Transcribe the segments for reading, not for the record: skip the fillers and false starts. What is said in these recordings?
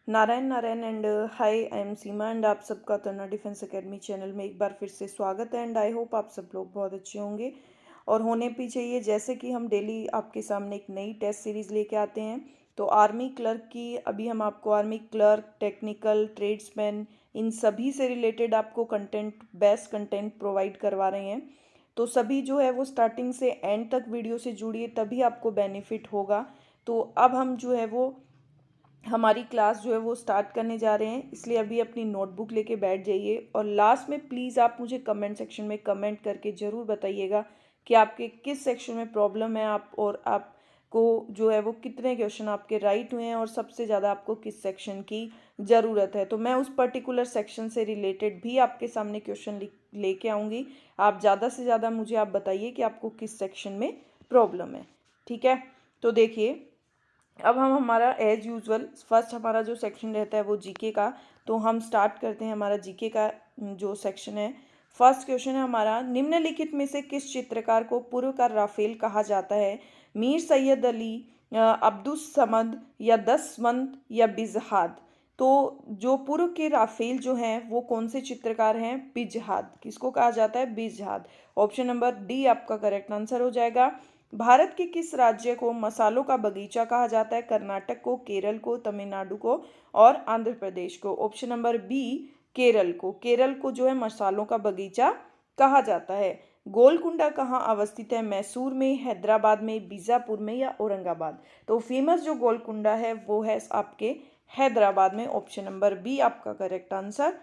Narayan Narayan and hi I am Seema and आप सबका तन्ना defence academy channel में एक बार फिर से स्वागत है एंड आई होप आप सब लोग बहुत अच्छे होंगे और होने भी चाहिए। जैसे कि हम डेली आपके सामने एक नई टेस्ट सीरीज़ लेके आते हैं, तो आर्मी क्लर्क की अभी हम आपको आर्मी क्लर्क, टेक्निकल, ट्रेड्समैन, इन सभी से रिलेटेड आपको कंटेंट, बेस्ट कंटेंट प्रोवाइड करवा रहे हैं। तो सभी जो है वो स्टार्टिंग से एंड तक वीडियो से जुड़िए, तभी आपको बेनिफिट होगा। तो अब हम जो है वो हमारी क्लास जो है वो स्टार्ट करने जा रहे हैं, इसलिए अभी अपनी नोटबुक लेके बैठ जाइए और लास्ट में प्लीज़ आप मुझे कमेंट सेक्शन में कमेंट करके ज़रूर बताइएगा कि आपके किस सेक्शन में प्रॉब्लम है, आप और आपको जो है वो कितने क्वेश्चन आपके राइट हुए हैं और सबसे ज़्यादा आपको किस सेक्शन की ज़रूरत है। तो मैं उस पर्टिकुलर सेक्शन से रिलेटेड भी आपके सामने क्वेश्चन लेके आऊँगी। आप ज़्यादा से ज़्यादा मुझे आप बताइए कि आपको किस सेक्शन में प्रॉब्लम है। ठीक है, तो देखिए अब हम हमारा एज यूजुअल फर्स्ट हमारा जो सेक्शन रहता है वो जीके का। तो हम स्टार्ट करते हैं हमारा जीके का जो सेक्शन है। फर्स्ट क्वेश्चन है हमारा, निम्नलिखित में से किस चित्रकार को पूर्व का राफेल कहा जाता है? मीर सैयद अली, अब्दुस समद, या दसवंत, या बिजहाद। तो जो पूर्व के राफेल जो हैं वो कौन से चित्रकार हैं? बिजहाद। किसको कहा जाता है? बिजहाद। ऑप्शन नंबर डी आपका करेक्ट आंसर हो जाएगा। भारत के किस राज्य को मसालों का बगीचा कहा जाता है? कर्नाटक को, केरल को, तमिलनाडु को, और आंध्र प्रदेश को। ऑप्शन नंबर बी केरल को। केरल को जो है मसालों का बगीचा कहा जाता है। गोलकुंडा कहाँ अवस्थित है? मैसूर में, हैदराबाद में, बीजापुर में, या औरंगाबाद। तो फेमस जो गोलकुंडा है वो है आपके हैदराबाद में। ऑप्शन नंबर बी आपका करेक्ट आंसर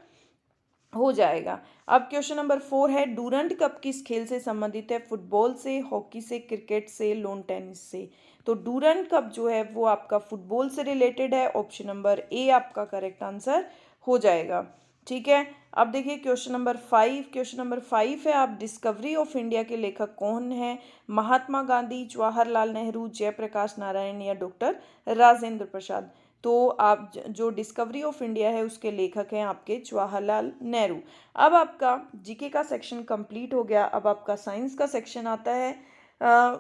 हो जाएगा। अब क्वेश्चन नंबर 4 है, डूरंड कप किस खेल से संबंधित है? फुटबॉल से, हॉकी से, क्रिकेट से, लॉन टेनिस से। तो डूरंड कप जो है वो आपका फुटबॉल से रिलेटेड है। ऑप्शन नंबर ए आपका करेक्ट आंसर हो जाएगा। ठीक है, अब देखिए क्वेश्चन नंबर 5। क्वेश्चन नंबर 5 है, आप डिस्कवरी ऑफ इंडिया के लेखक कौन है? महात्मा गांधी, जवाहरलाल नेहरू, जयप्रकाश नारायण, या डॉक्टर राजेंद्र प्रसाद। तो आप जो डिस्कवरी ऑफ इंडिया है उसके लेखक हैं आपके जवाहरलाल नेहरू। अब आपका जीके का सेक्शन कंप्लीट हो गया। अब आपका साइंस का सेक्शन आता है। अ,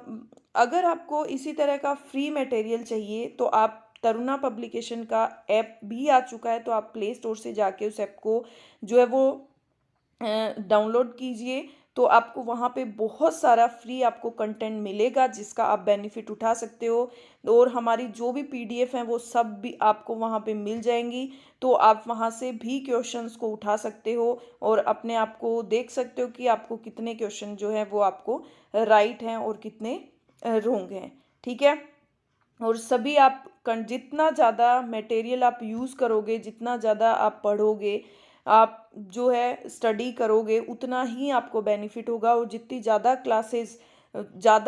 अगर आपको इसी तरह का फ्री मटेरियल चाहिए तो आप तरुणा पब्लिकेशन का ऐप भी आ चुका है, तो आप प्ले स्टोर से जाके उस ऐप को जो है वो डाउनलोड कीजिए। तो आपको वहाँ पे बहुत सारा फ्री आपको कंटेंट मिलेगा जिसका आप बेनिफिट उठा सकते हो। और हमारी जो भी पीडीएफ हैं वो सब भी आपको वहाँ पे मिल जाएंगी। तो आप वहाँ से भी क्वेश्चंस को उठा सकते हो और अपने आप को देख सकते हो कि आपको कितने क्वेश्चन जो है वो आपको राइट हैं और कितने रॉन्ग हैं। ठीक है, और सभी आप जितना ज़्यादा मटेरियल आप यूज़ करोगे, जितना ज़्यादा आप पढ़ोगे, आप जो है स्टडी करोगे, उतना ही आपको बेनिफिट होगा। और जितनी ज़्यादा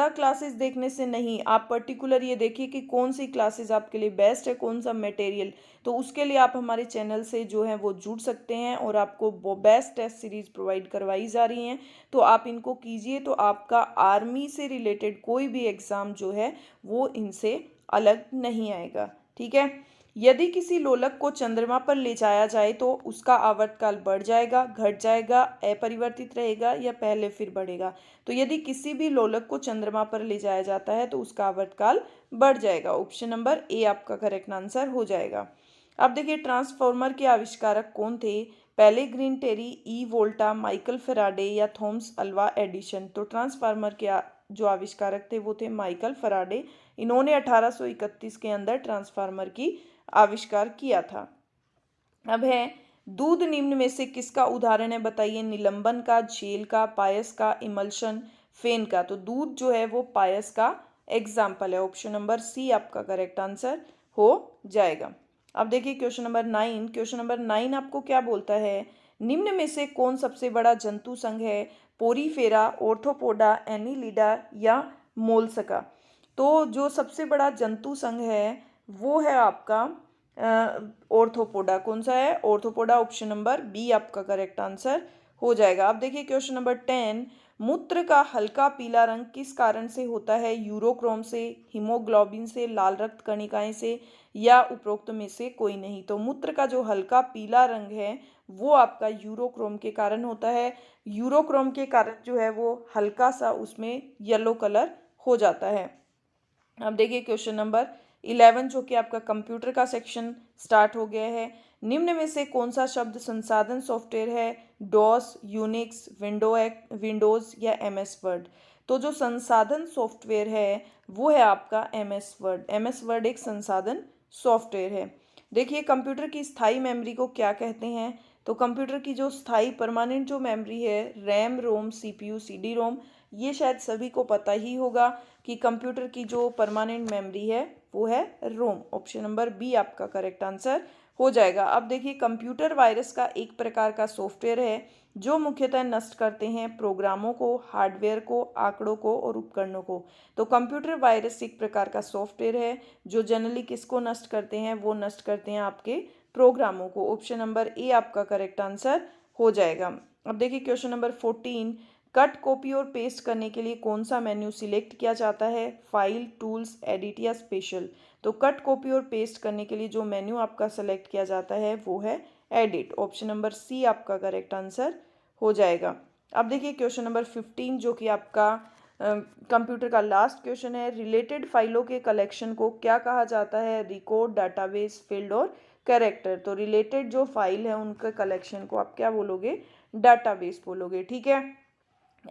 क्लासेस देखने से नहीं, आप पर्टिकुलर ये देखिए कि कौन सी क्लासेस आपके लिए बेस्ट है, कौन सा मटेरियल। तो उसके लिए आप हमारे चैनल से जो है वो जुड़ सकते हैं और आपको वो बेस्ट टेस्ट सीरीज़ प्रोवाइड करवाई जा रही हैं। तो आप इनको कीजिए, तो आपका आर्मी से रिलेटेड कोई भी एग्ज़ाम जो है वो इनसे अलग नहीं आएगा। ठीक है, यदि किसी लोलक को चंद्रमा पर ले जाया जाए तो उसका आवर्तकाल बढ़ जाएगा, घट जाएगा, अपरिवर्तित रहेगा, या पहले फिर बढ़ेगा। तो यदि किसी भी लोलक को चंद्रमा पर ले जाया जाता है तो उसका आवर्तकाल बढ़ जाएगा। ऑप्शन नंबर ए आपका करेक्ट आंसर हो जाएगा। अब देखिए ट्रांसफॉर्मर के आविष्कारक कौन थे? पहले ग्रीन टेरी, ई वोल्टा, माइकल फेराडे, या थॉमस अल्वा एडिशन। तो ट्रांसफार्मर के जो आविष्कारक थे वो थे माइकल फेराडे। इन्होंने 1831 के अंदर ट्रांसफार्मर की आविष्कार किया था। अब है, दूध निम्न में से किसका उदाहरण है? बताइए। निलंबन का, जेल का, पायस का, इमल्शन, फेन का। तो दूध जो है वो पायस का एग्जाम्पल है। ऑप्शन नंबर सी आपका करेक्ट आंसर हो जाएगा। अब देखिए क्वेश्चन नंबर 9। क्वेश्चन नंबर 9 आपको क्या बोलता है? निम्न में से कौन सबसे बड़ा जंतु संघ है? पोरीफेरा, ऑर्थोपोडा, एनीलिडा, या मोलस्का। तो जो सबसे बड़ा जंतु संघ है वो है आपका ऑर्थोपोडा। कौन सा है? ऑर्थोपोडा। ऑप्शन नंबर बी आपका करेक्ट आंसर हो जाएगा। अब देखिए क्वेश्चन नंबर 10। मूत्र का हल्का पीला रंग किस कारण से होता है? यूरोक्रोम से, हीमोग्लोबिन से, लाल रक्त कणिकाएं से, या उपरोक्त में से कोई नहीं। तो मूत्र का जो हल्का पीला रंग है वो आपका यूरोक्रोम के कारण होता है। यूरोक्रोम के कारण जो है वो हल्का सा उसमें येलो कलर हो जाता है। अब देखिए क्वेश्चन नंबर 11 जो कि आपका कंप्यूटर का सेक्शन स्टार्ट हो गया है। निम्न में से कौन सा शब्द संसाधन सॉफ्टवेयर है? डॉस, यूनिक्स, विंडोज़ या एमएस वर्ड? तो जो संसाधन सॉफ्टवेयर है वो है आपका एमएस वर्ड। एमएस वर्ड एक संसाधन सॉफ्टवेयर है। देखिए कंप्यूटर की स्थायी मेमोरी को क्या कहते हैं? तो कंप्यूटर की जो स्थायी परमानेंट जो मेमोरी है, रैम, रोम, सीपीयू, सीडी रोम, ये शायद सभी को पता ही होगा कि कंप्यूटर की जो परमानेंट मेमोरी है वो है रोम। ऑप्शन नंबर बी आपका करेक्ट आंसर हो जाएगा। अब देखिए कंप्यूटर वायरस का एक प्रकार का सॉफ्टवेयर है जो मुख्यतः नष्ट करते हैं प्रोग्रामों को, हार्डवेयर को, आंकड़ों को और उपकरणों को। तो कंप्यूटर वायरस एक प्रकार का सॉफ्टवेयर है जो जनरली किसको नष्ट करते हैं? वो नष्ट करते हैं आपके प्रोग्रामों को। ऑप्शन नंबर ए आपका करेक्ट आंसर हो जाएगा। अब देखिए क्वेश्चन नंबर 14, कट, कॉपी और पेस्ट करने के लिए कौन सा मेन्यू सिलेक्ट किया जाता है? फाइल, टूल्स, एडिट या स्पेशल? तो कट, कॉपी और पेस्ट करने के लिए जो मेन्यू आपका सेलेक्ट किया जाता है वो है एडिट। ऑप्शन नंबर सी आपका करेक्ट आंसर हो जाएगा। अब देखिए क्वेश्चन नंबर 15 जो कि आपका कंप्यूटर का लास्ट क्वेश्चन है। रिलेटेड फाइलों के कलेक्शन को क्या कहा जाता है? रिकॉर्ड, डाटाबेस, फील्ड और कैरेक्टर? तो रिलेटेड जो फाइल है उनके कलेक्शन को आप क्या बोलोगे? डाटाबेस बोलोगे। ठीक है।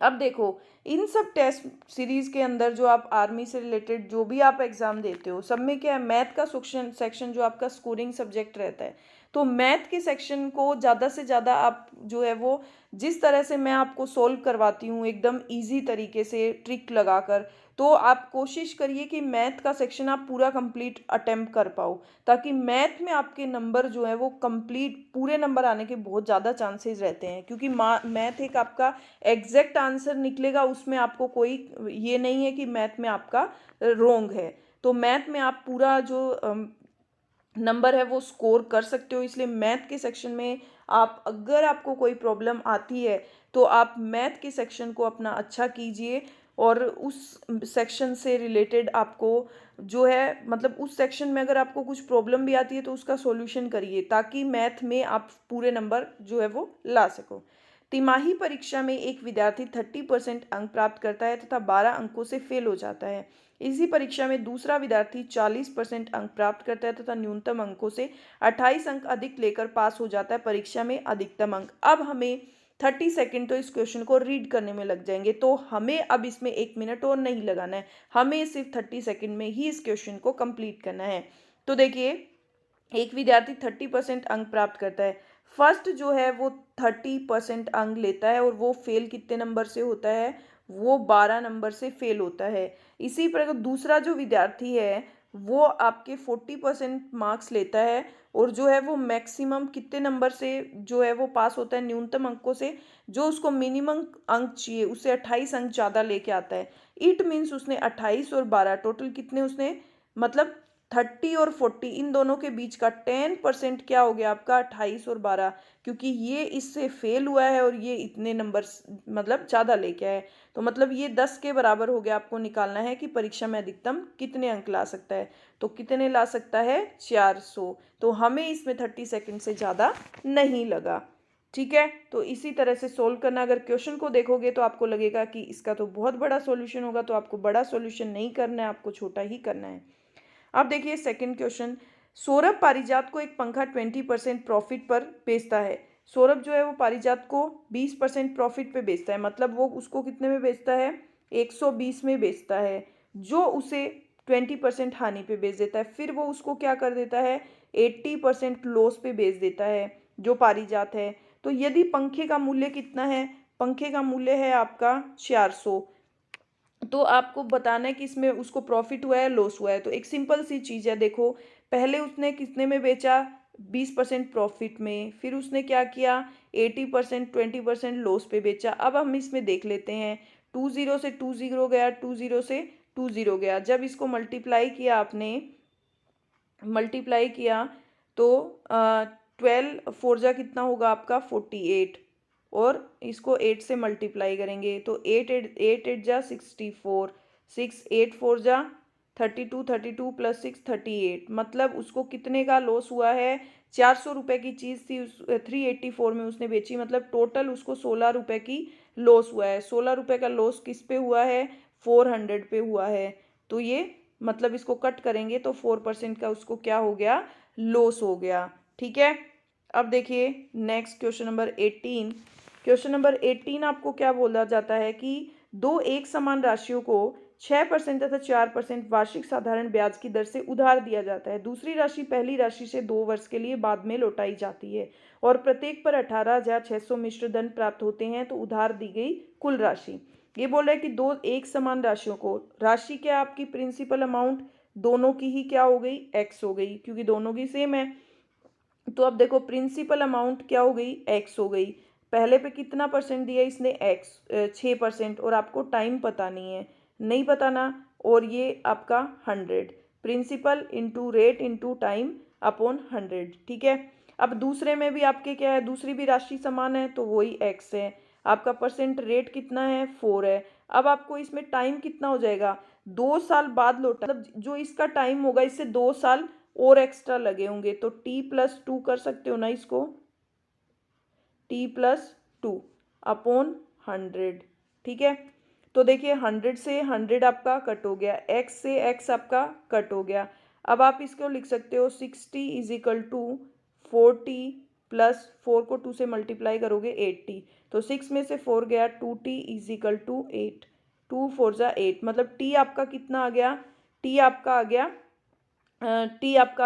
अब देखो इन सब टेस्ट सीरीज के अंदर जो आप आर्मी से रिलेटेड जो भी आप एग्जाम देते हो सब में क्या है, मैथ का सेक्शन जो आपका स्कोरिंग सब्जेक्ट रहता है। तो मैथ के सेक्शन को ज़्यादा से ज़्यादा आप जो है वो जिस तरह से मैं आपको सोल्व करवाती हूँ एकदम इजी तरीके से ट्रिक लगाकर, तो आप कोशिश करिए कि मैथ का सेक्शन आप पूरा कंप्लीट अटेम्प्ट कर पाओ, ताकि मैथ में आपके नंबर जो है वो कंप्लीट पूरे नंबर आने के बहुत ज़्यादा चांसेस रहते हैं। क्योंकि मैथ एक आपका एग्जैक्ट आंसर निकलेगा, उसमें आपको कोई ये नहीं है कि मैथ में आपका रोंग है। तो मैथ में आप पूरा जो नंबर है वो स्कोर कर सकते हो। इसलिए मैथ के सेक्शन में आप अगर आपको कोई प्रॉब्लम आती है तो आप मैथ के सेक्शन को अपना अच्छा कीजिए और उस सेक्शन से रिलेटेड आपको जो है मतलब उस सेक्शन में अगर आपको कुछ प्रॉब्लम भी आती है तो उसका सॉल्यूशन करिए, ताकि मैथ में आप पूरे नंबर जो है वो ला सको। तिमाही परीक्षा में एक विद्यार्थी 30% अंक प्राप्त करता है तथा 12 अंकों से फेल हो जाता है। इसी परीक्षा में दूसरा विद्यार्थी 40% अंक प्राप्त करता है तथा न्यूनतम अंकों से 28 अंक अधिक लेकर पास हो जाता है परीक्षा में अधिकतम अंक। अब हमें 30 सेकेंड तो इस क्वेश्चन को रीड करने में लग जाएंगे, तो हमें अब इसमें 1 मिनट और नहीं लगाना है, हमें सिर्फ 30 सेकेंड में ही इस क्वेश्चन को कंप्लीट करना है। तो देखिए एक विद्यार्थी 30% अंक प्राप्त करता है, फर्स्ट जो है वो 30% अंक लेता है और वो फेल कितने नंबर से होता है? वो 12 नंबर से फेल होता है। इसी प्रकार दूसरा जो विद्यार्थी है वो आपके 40% मार्क्स लेता है और जो है वो मैक्सिमम कितने नंबर से जो है वो पास होता है? न्यूनतम अंकों से। जो उसको मिनिमम अंक चाहिए उससे 28 अंक ज़्यादा लेके आता है। इट मीन्स उसने 28 और 12 टोटल कितने उसने मतलब 30 और 40 इन दोनों के बीच का 10% क्या हो गया आपका? 28 और 12, क्योंकि ये इससे फेल हुआ है और ये इतने नंबर मतलब ज़्यादा लेके आया है। तो मतलब ये 10 के बराबर हो गया। आपको निकालना है कि परीक्षा में अधिकतम कितने अंक ला सकता है। तो कितने ला सकता है? 400। तो हमें इसमें 30 सेकंड से ज़्यादा नहीं लगा। ठीक है। तो इसी तरह से सोल्व करना। अगर क्वेश्चन को देखोगे तो आपको लगेगा कि इसका तो बहुत बड़ा सॉल्यूशन होगा, तो आपको बड़ा सॉल्यूशन नहीं करना है, आपको छोटा ही करना है। अब देखिए सेकंड क्वेश्चन। सौरभ पारिजात को एक पंखा 20% प्रॉफिट पर बेचता है। सौरभ जो है वो पारिजात को 20% प्रॉफिट पे बेचता है, मतलब वो उसको कितने में बेचता है? 120 में बेचता है, जो उसे 20% हानि पे बेच देता है। फिर वो उसको क्या कर देता है? 80% लॉस पे बेच देता है जो पारिजात है। तो यदि पंखे का मूल्य कितना है? पंखे का मूल्य है आपका 400। तो आपको बताना है कि इसमें उसको प्रॉफिट हुआ है लॉस हुआ है। तो एक सिंपल सी चीज़ है, देखो पहले उसने कितने में बेचा? 20% प्रॉफिट में। फिर उसने क्या किया? 80% 20% लॉस पे बेचा। अब हम इसमें देख लेते हैं, 20 से 20 गया, 20 से 20 गया। जब इसको मल्टीप्लाई किया तो 12 फोर जा कितना होगा आपका? 48। और इसको 8 से मल्टीप्लाई करेंगे तो 8 जा 64, 6 8 4 जा 32, 32 प्लस 6 38। मतलब उसको कितने का लॉस हुआ है? 400 रुपये की चीज़ थी, 384 में उसने बेची, मतलब टोटल उसको 16 रुपये की लॉस हुआ है। 16 रुपये का लॉस किस पे हुआ है? 400 पे हुआ है। तो ये मतलब इसको कट करेंगे तो 4% का उसको क्या हो गया, लॉस हो गया। ठीक है, अब देखिए next question number 18। Question number 18 आपको क्या बोला जाता है कि दो एक समान राशियों को 6% तथा 4% वार्षिक साधारण ब्याज की दर से उधार दिया जाता है। दूसरी राशि पहली राशि से 2 वर्ष के लिए बाद में लौटाई जाती है और प्रत्येक पर 18,600 मिश्र धन प्राप्त होते हैं, तो उधार दी गई कुल राशि। ये बोल रहा है कि दो एक समान राशियों को, राशि क्या आपकी प्रिंसिपल अमाउंट दोनों की ही क्या हो गई, एक्स हो गई, क्योंकि दोनों की सेम है। तो अब देखो प्रिंसिपल अमाउंट क्या हो गई, एक्स हो गई। पहले पे कितना परसेंट दिया इसने, एक्स 6%, और आपको टाइम पता नहीं है, नहीं पता ना, और ये आपका 100, principal into rate into time upon 100। ठीक है, अब दूसरे में भी आपके क्या है, दूसरी भी राशि समान है तो वही एक्स है। आपका परसेंट रेट कितना है, 4 है। अब आपको इसमें टाइम कितना हो जाएगा, 2 साल बाद लौटा, मतलब जो इसका टाइम होगा इससे 2 साल और एक्स्ट्रा लगे होंगे, तो t+2 कर सकते हो ना इसको, t+2 अपॉन 100। ठीक है, तो देखिए 100 से 100 आपका कट हो गया, x से x आपका कट हो गया। अब आप इसको लिख सकते हो 60 इज इक्वल टू 40 प्लस 4 को 2 से मल्टीप्लाई करोगे 80, तो 6 में से 4 गया, 2t इज इक्वल टू 8, 2 4 जा 8, मतलब t आपका कितना आ गया, t आपका आ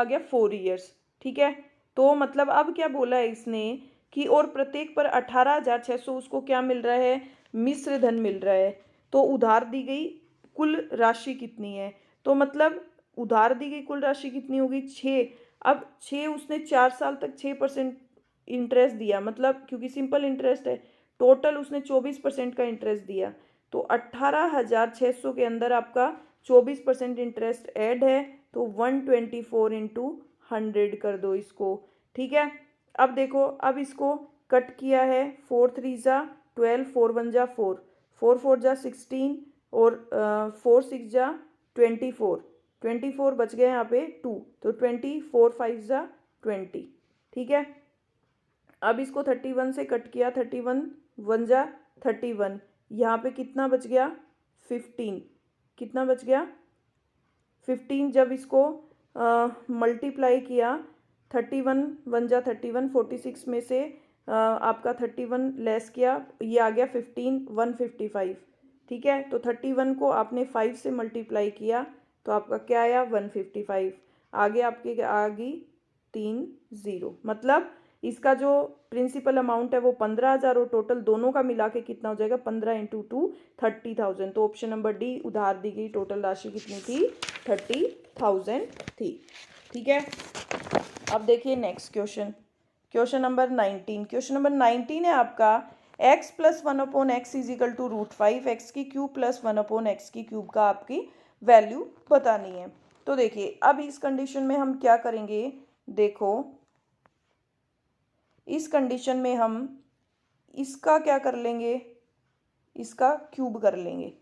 गया 4 ईयर्स। ठीक है, तो मतलब अब क्या बोला है इसने कि और प्रत्येक पर 18,600 उसको क्या मिल रहा है, मिश्र धन मिल रहा है। तो उधार दी गई कुल राशि कितनी है, तो मतलब उधार दी गई कुल राशि कितनी होगी, 6। अब 6 उसने 4 साल तक 6% इंटरेस्ट दिया, मतलब क्योंकि सिंपल इंटरेस्ट है, टोटल उसने 24% का इंटरेस्ट दिया, तो 18,600 के अंदर आपका 24% इंटरेस्ट ऐड है, तो 124 इंटू 100 कर दो इसको। ठीक है, अब देखो, अब इसको कट किया है, 4 3 जा 12, 4 1 जा 4, 4 4 जा 16, और 4 6 जा 24, 24 बच गए यहाँ पे 2, तो 24 5 जा 20। ठीक है, अब इसको 31 से कट किया, 31 1 जा 31, यहाँ पे कितना बच गया, 15, कितना बच गया 15, जब इसको मल्टीप्लाई किया, 31 1 जा 31, 46 में से आपका 31 लेस किया, ये आ गया 15 155। ठीक है, तो 31 को आपने 5 से मल्टीप्लाई किया तो आपका क्या आया, 155, आगे आपके आ गई 3 0, मतलब इसका जो प्रिंसिपल अमाउंट है वो 15,000, और टोटल दोनों का मिला के कितना हो जाएगा, 15 इंटू 2 30,000। तो ऑप्शन नंबर डी, उधार दी गई टोटल राशि कितनी थी, 30,000 थी। ठीक है, अब देखिए next question, question number 19। Question number 19 है आपका x plus 1/x is equal to √5 x की क्यूब प्लस 1/x की क्यूब का आपकी वैल्यू बतानी है। तो देखिए अब इस कंडीशन में हम क्या करेंगे, देखो इस कंडीशन में हम इसका क्या कर लेंगे, इसका क्यूब कर लेंगे।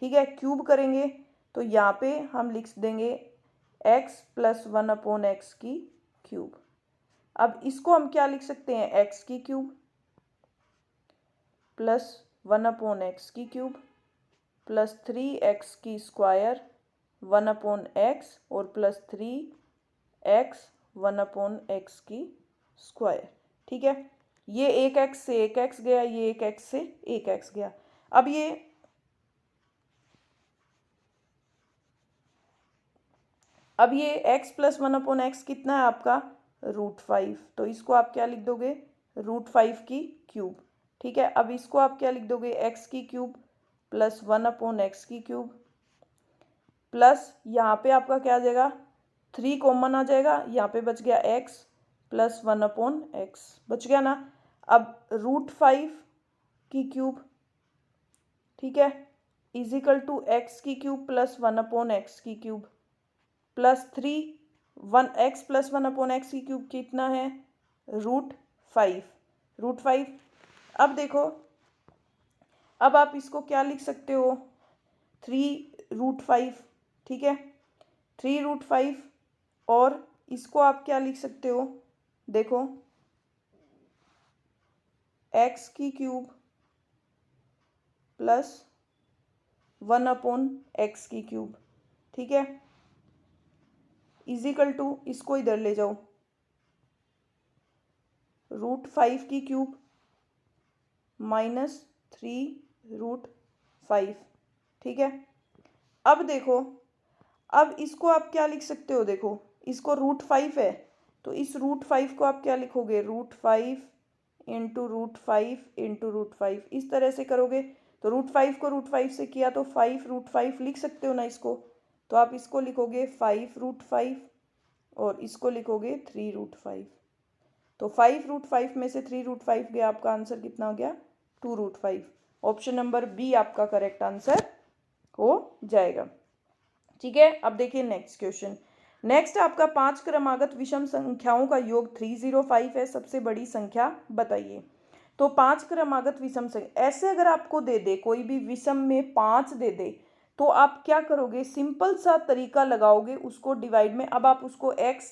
ठीक है, क्यूब करेंगे तो यहाँ पे हम लिख देंगे x प्लस 1/x की क्यूब। अब इसको हम क्या लिख सकते हैं, x की क्यूब प्लस 1/x की क्यूब प्लस 3x की स्क्वायर 1/x और प्लस 3x 1/x की स्क्वायर। ठीक है, ये एक x से एक x गया, ये एक x से एक x गया। अब ये x प्लस 1/x कितना है आपका, √5, तो इसको आप क्या लिख दोगे, √5 की क्यूब। ठीक है, अब इसको आप क्या लिख दोगे, x की क्यूब प्लस 1/x की क्यूब, प्लस यहाँ पे आपका क्या आ जाएगा, 3 कॉमन आ जाएगा, यहाँ पे बच गया x प्लस 1/x बच गया ना। अब √5 की क्यूब, ठीक है, इज इक्वल टू x की क्यूब प्लस 1/x की cube plus 1x plus 1/x की क्यूब कितना है, √5। अब देखो, अब आप इसको क्या लिख सकते हो, 3√5। ठीक है, 3√5, और इसको आप क्या लिख सकते हो, देखो x की क्यूब प्लस 1/x की क्यूब। ठीक है, इजिकल टू, इसको इधर ले जाओ, √5 माइनस 3√5। ठीक है, अब देखो, अब इसको आप क्या लिख सकते हो, देखो इसको √5 है, तो इस √5 को आप क्या लिखोगे, √5 इंटू √5 इस तरह से करोगे। तो √5 को √5 से किया तो 5√5 लिख सकते हो ना इसको, तो आप इसको लिखोगे 5√5 और इसको लिखोगे 3√5। तो 5√5 में से 3√5 गया, आपका आंसर कितना हो गया, 2√5। ऑप्शन नंबर बी आपका करेक्ट आंसर हो जाएगा। ठीक है, अब देखिए नेक्स्ट क्वेश्चन। नेक्स्ट आपका 5 क्रमागत विषम संख्याओं का योग 305 है, सबसे बड़ी संख्या बताइए। तो 5 क्रमागत विषम संख्या, ऐसे अगर आपको दे दे, कोई भी विषम में 5 दे दे, तो आप क्या करोगे, सिंपल सा तरीका लगाओगे उसको डिवाइड में। अब आप उसको x,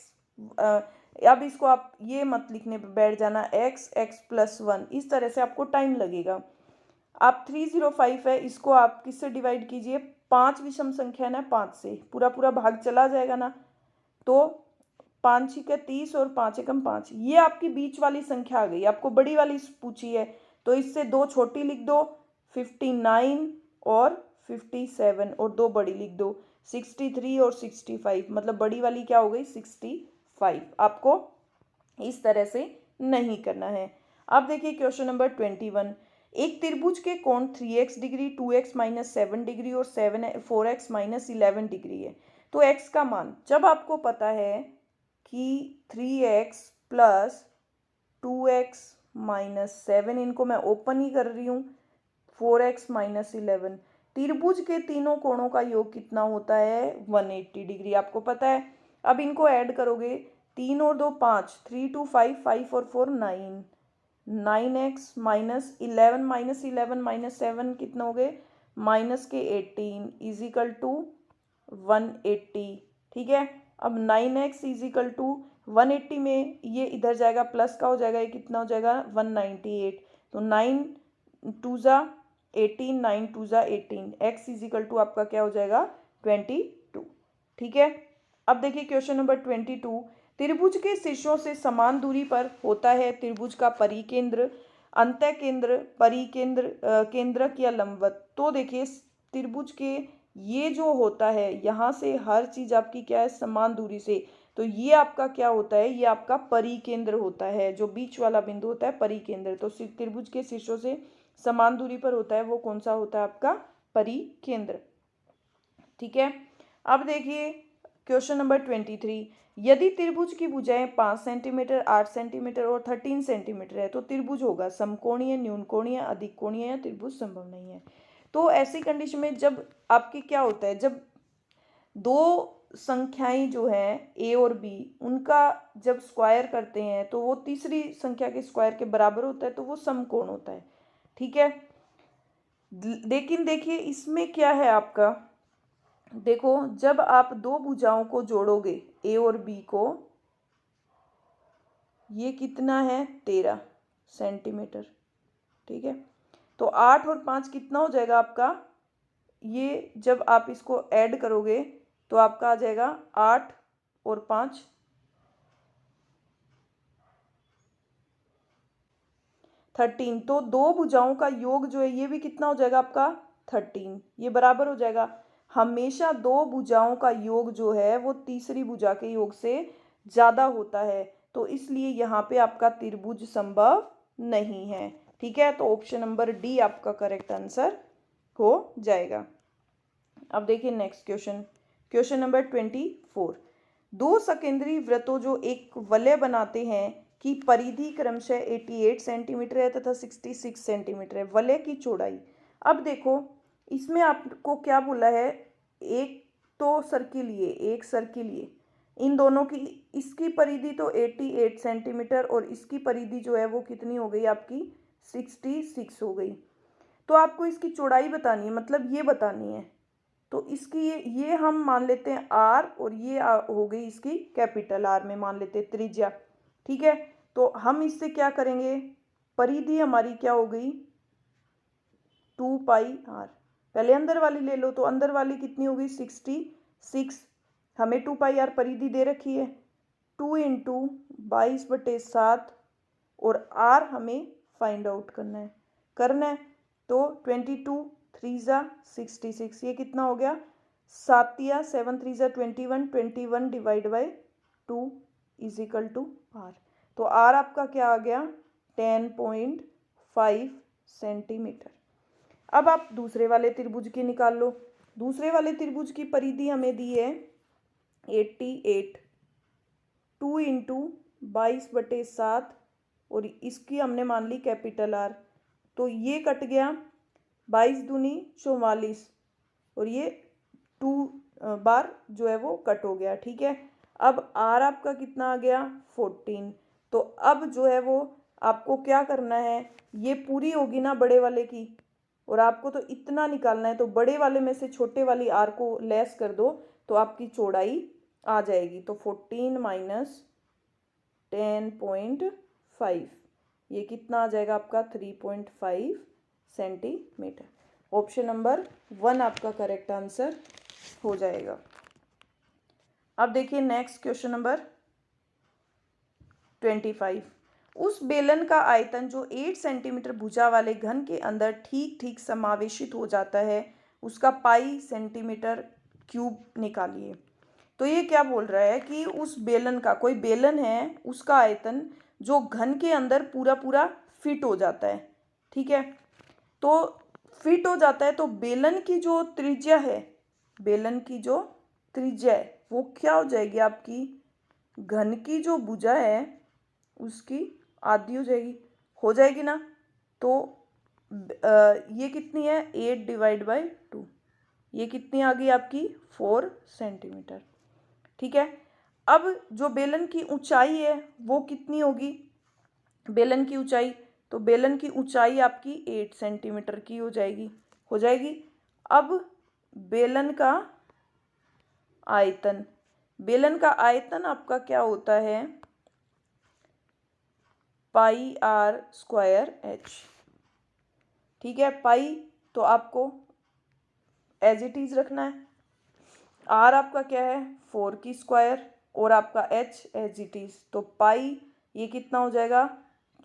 अब इसको आप ये मत लिखने पे बैठ जाना x+1, इस तरह से आपको टाइम लगेगा। आप 305 है, इसको आप किससे डिवाइड कीजिए, 5 विषम संख्या ना, 5 से पूरा पूरा भाग चला जाएगा ना, तो 5 6 30 और 5 एकम 5, ये आपकी बीच वाली संख्या आ गई। आपको बड़ी वाली पूछी है तो इससे 2 छोटी लिख दो, 59 और 57, और 2 बड़ी लिख दो, 63 और 65, मतलब बड़ी वाली क्या हो गई, 65। आपको इस तरह से नहीं करना है। अब देखिए क्वेश्चन नंबर 21। एक त्रिभुज के कोण 3x degree, 2x minus 7 degree और 4x माइनस 11 डिग्री है। तो x का मान, जब आपको पता है कि 3x प्लस 2x माइनस 7, इनको मैं ओपन ही कर रही हूँ, 4x माइनस 11, त्रिभुज के तीनों कोणों का योग कितना होता है, 180 डिग्री, आपको पता है। अब इनको ऐड करोगे, 3 और 2 5, 3 2 5, 5 और 4 9, 9x माइनस 11 माइनस 7 कितना हो गए, माइनस के 18 इजिकल टू 180। ठीक है, अब 9x इजिकल टू 180 में ये इधर जाएगा, प्लस का हो जाएगा, ये कितना हो जाएगा, 198। तो 9 2 ज़ा 18, 9 2 ज़ा 18, x इजिकल टू आपका क्या हो जाएगा, 22। ठीक है, अब देखिए क्वेश्चन नंबर 22। त्रिभुज के शीर्षों से समान दूरी पर होता है त्रिभुज का परिकेंद्र, अंतःकेंद्र, परिकेंद्र, केंद्रक या लंबवत। तो देखिए त्रिभुज के ये जो होता है, यहाँ से हर चीज आपकी क्या है, समान दूरी से, तो ये आपका क्या होता है, ये आपका परिकेंद्र होता है, जो बीच वाला बिंदु होता है परिकेंद्र। तो त्रिभुज के शीर्षों से समान दूरी पर होता है, वो कौन सा होता है, आपका परिकेंद्र। ठीक है, अब देखिए क्वेश्चन नंबर 23। यदि त्रिभुज की भुजाएं 5 सेंटीमीटर, 8 सेंटीमीटर और 13 सेंटीमीटर है, तो त्रिभुज होगा समकोणीय, न्यूनकोणीय, अधिक कोणीय या त्रिभुज संभव नहीं है। तो ऐसी कंडीशन में जब आपकी क्या होता है, जब दो संख्याएं जो है a और b, उनका जब स्क्वायर करते हैं तो वो तीसरी संख्या के स्क्वायर के बराबर होता है, तो वो समकोण होता है। ठीक है, लेकिन देखिए इसमें क्या है आपका, देखो जब आप दो भुजाओं को जोड़ोगे a और b को, ये कितना है, 13 सेंटीमीटर। ठीक है, तो 8 और 5 कितना हो जाएगा आपका, ये जब आप इसको ऐड करोगे तो आपका आ जाएगा 8 और 5 13। तो दो भुजाओं का योग जो है ये भी कितना हो जाएगा आपका 13, ये बराबर हो जाएगा। हमेशा दो भुजाओं का योग जो है वो तीसरी भुजा के योग से ज्यादा होता है, तो इसलिए यहाँ पे आपका त्रिभुज संभव नहीं है। ठीक है, तो ऑप्शन नंबर डी आपका करेक्ट आंसर हो जाएगा। अब देखिए नेक्स्ट क्वेश्चन, क्वेश्चन नंबर 24। दो सकेंद्री वृत्तों जो एक वलय बनाते हैं की परिधि क्रमशः 88 सेंटीमीटर है तथा 66 सेंटीमीटर है, वलय की चौड़ाई। अब देखो इसमें आपको क्या बोला है, एक तो सर्किल लिए, एक सर्किल लिए, इन दोनों की, इसकी परिधि तो 88 सेंटीमीटर और इसकी परिधि जो है वो कितनी हो गई आपकी 66 हो गई। तो आपको इसकी चौड़ाई बतानी है, मतलब ये बतानी है। तो इसकी ये हम मान लेते हैं आर, और ये हो गई इसकी कैपिटल आर में मान लेते हैं त्रिज्या। ठीक है, तो हम इससे क्या करेंगे, परिधि हमारी क्या हो गई 2 पाई आर, पहले अंदर वाली ले लो, तो अंदर वाली कितनी हो गई 66, हमें 2πr परिधि दे रखी है, 2 इंटू 22/7 और r हमें फाइंड आउट करना है। तो 22 3 ज़ा 66, ये कितना हो गया, 7 7 3 ज़ा 21, 21 divide by 2 is equal to r। तो r आपका क्या आ गया, 10.5 सेंटीमीटर। अब आप दूसरे वाले त्रिभुज की निकाल लो। दूसरे वाले त्रिभुज की परिधि हमें दी है 88, 2 इंटू 22/7 और इसकी हमने मान ली कैपिटल R। तो ये कट गया, 22 दूनी 44 और ये 2 बार जो है वो कट हो गया। ठीक है, अब R आपका कितना आ गया, 14। तो अब जो है वो आपको क्या करना है, ये पूरी होगी ना बड़े वाले की, और आपको तो इतना निकालना है। तो बड़े वाले में से छोटे वाली R को लेस कर दो तो आपकी चौड़ाई आ जाएगी। तो 14 माइनस 10.5, ये कितना आ जाएगा आपका, 3.5 सेंटीमीटर। ऑप्शन नंबर 1 आपका करेक्ट आंसर हो जाएगा। अब देखिए नेक्स्ट क्वेश्चन नंबर 25। उस बेलन का आयतन जो 8 सेंटीमीटर भुजा वाले घन के अंदर ठीक ठीक समावेशित हो जाता है, उसका पाई सेंटीमीटर क्यूब निकालिए। तो ये क्या बोल रहा है कि उस बेलन का, कोई बेलन है, उसका आयतन जो घन के अंदर पूरा पूरा फिट हो जाता है। ठीक है, तो फिट हो जाता है तो बेलन की जो त्रिज्या है, बेलन की जो त्रिज्या है वो क्या हो जाएगी आपकी, घन की जो भुजा है उसकी आधी हो जाएगी ना। तो ये कितनी है, 8 डिवाइड बाई 2, ये कितनी आ गई आपकी, 4 सेंटीमीटर। ठीक है, अब जो बेलन की ऊंचाई है वो कितनी होगी, बेलन की ऊंचाई, तो बेलन की ऊंचाई आपकी 8 सेंटीमीटर की हो जाएगी। अब बेलन का आयतन, बेलन का आयतन आपका क्या होता है, पाई आर स्क्वायर एच। ठीक है, पाई तो आपको एज इट इज रखना है, आर आपका क्या है 4 की स्क्वायर और आपका एच एज इट इज। तो पाई ये कितना हो जाएगा,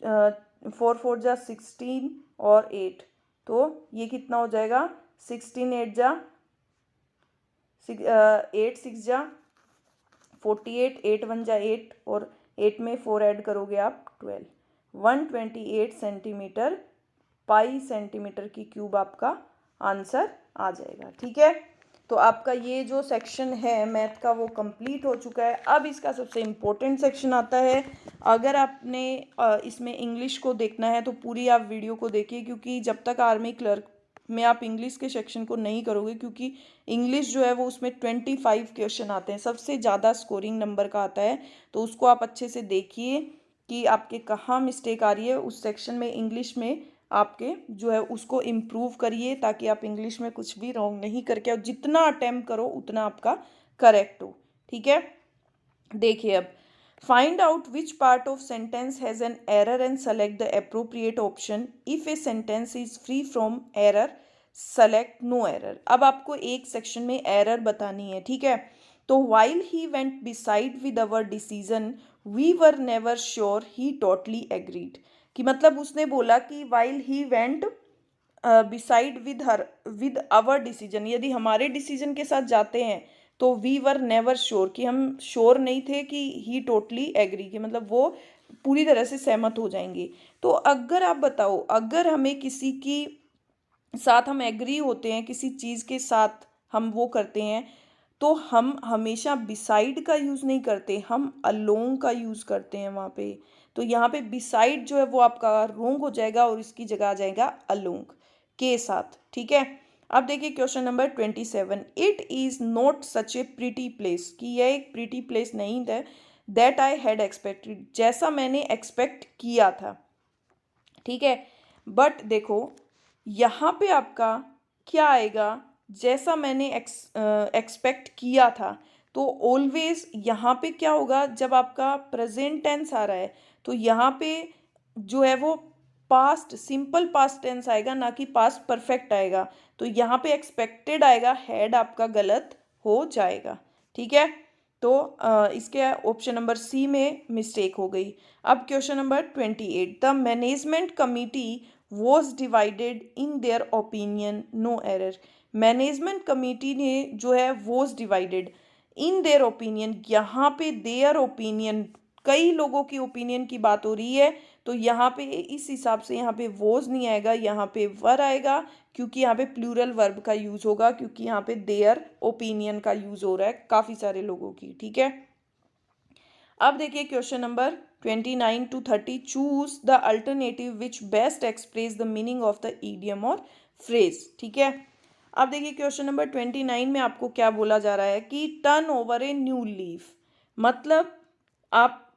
4 4 जा 16 और 8, तो ये कितना हो जाएगा, 16 8 जा 8 6 जा 48, 8 1 जा 8 और 8 में 4 ऐड करोगे आप 12, 128 सेंटीमीटर पाई सेंटीमीटर की क्यूब आपका आंसर आ जाएगा। ठीक है, तो आपका ये जो सेक्शन है मैथ का वो कंप्लीट हो चुका है। अब इसका सबसे इम्पोर्टेंट सेक्शन आता है। अगर आपने इसमें इंग्लिश को देखना है तो पूरी आप वीडियो को देखिए, क्योंकि जब तक आर्मी क्लर्क में आप इंग्लिश के सेक्शन को नहीं करोगे, क्योंकि इंग्लिश जो है वो उसमें 25 क्वेश्चन आते हैं, सबसे ज़्यादा स्कोरिंग नंबर का आता है। तो उसको आप अच्छे से देखिए कि आपके कहाँ मिस्टेक आ रही है उस सेक्शन में, इंग्लिश में आपके जो है उसको इम्प्रूव करिए, ताकि आप इंग्लिश में कुछ भी रॉन्ग नहीं करके, और जितना अटेम्प्ट करो उतना आपका करेक्ट हो। ठीक है, देखिए अब find out which part of sentence has an error and select the appropriate option. If a sentence is free from error select no error. अब आपको एक सेक्शन में एरर बतानी है। ठीक है, तो while he went beside with our decision we were never sure he totally agreed. कि मतलब उसने बोला कि while he went beside with our decision, यदि हमारे डिसीजन के साथ जाते हैं तो वी वर नेवर श्योर, कि हम श्योर नहीं थे कि ही टोटली एग्री, कि मतलब वो पूरी तरह से सहमत हो जाएंगे। तो अगर आप बताओ, अगर हमें किसी की साथ हम एग्री होते हैं, किसी चीज़ के साथ हम वो करते हैं, तो हम हमेशा बिसाइड का यूज़ नहीं करते, हम अलोंग का यूज़ करते हैं वहाँ पे। तो यहाँ पे बिसाइड जो है वो आपका रोंग हो जाएगा और इसकी जगह आ जाएगा अलोंग के साथ। ठीक है, अब देखिए question number 27। It is not such A pretty place, कि यह एक प्रीटी प्लेस नहीं है, दैट आई हैड एक्सपेक्टेड, जैसा मैंने एक्सपेक्ट किया था। ठीक है, बट देखो यहाँ पे आपका क्या आएगा, जैसा मैंने एक्सपेक्ट किया था। तो ऑलवेज यहाँ पे क्या होगा, जब आपका प्रेजेंट टेंस आ रहा है तो यहाँ पे जो है वो पास्ट सिंपल पास्ट टेंस आएगा, ना कि पास्ट परफेक्ट आएगा। तो यहाँ पे एक्सपेक्टेड आएगा, हैड आपका गलत हो जाएगा। ठीक है, तो इसके ऑप्शन नंबर सी में मिस्टेक हो गई। अब question number 28, the management committee was divided in there opinion, no error. Management committee ने जो है was divided in there opinion, यहाँ पे देयर ओपिनियन कई लोगों की ओपिनियन की बात हो रही है, तो यहाँ पे इस हिसाब से यहाँ पे वॉज नहीं आएगा, यहाँ पे वर आएगा, क्योंकि यहाँ पे प्लूरल वर्ब का यूज होगा, क्योंकि यहाँ पे देयर ओपिनियन का यूज हो रहा है काफी सारे लोगों की। ठीक है, अब देखिए question number 29 to 30, choose the alternative which best express the meaning of the idiom और फ्रेज। ठीक है, अब देखिए क्वेश्चन नंबर 29 में आपको क्या बोला जा रहा है कि turn over a new leaf, मतलब आप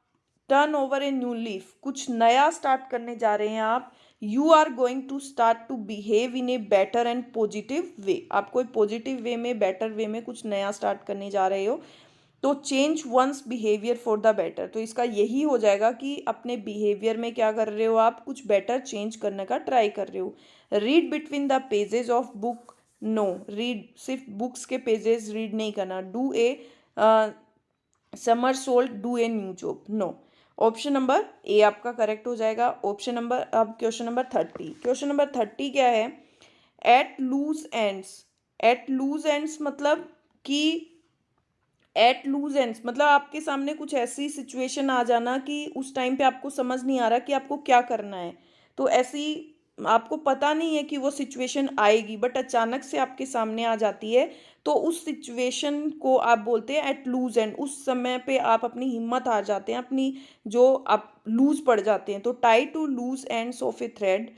turn over a new leaf, कुछ नया स्टार्ट करने जा रहे हैं आप। You are going to start to behave in a better and positive way, आप कोई पॉजिटिव वे में, बेटर वे में कुछ नया स्टार्ट करने जा रहे हो, तो change once behaviour for the better, तो इसका यही हो जाएगा कि अपने बिहेवियर में क्या कर रहे हो आप, कुछ बेटर चेंज करने का ट्राई कर रहे हो। Read between the pages of book, no, read सिर्फ बुक्स के पेजेस रीड नहीं करना। Do a somersault, do a new job, no. Option number A आपका करेक्ट हो जाएगा। ऑप्शन नंबर, अब क्वेश्चन नंबर 30, क्वेश्चन नंबर 30 क्या है, at loose ends. At loose ends मतलब कि एट लूज एंड्स मतलब आपके सामने कुछ ऐसी सिचुएशन आ जाना कि उस टाइम पे आपको समझ नहीं आ रहा कि आपको क्या करना है, तो ऐसी आपको पता नहीं है कि वो सिचुएशन आएगी, बट अचानक से आपके सामने आ जाती है, तो उस सिचुएशन को आप बोलते हैं एट लूज एंड। उस समय पे आप अपनी हिम्मत हार जाते हैं, अपनी जो आप लूज पड़ जाते हैं, तो tie to loose ends of a thread,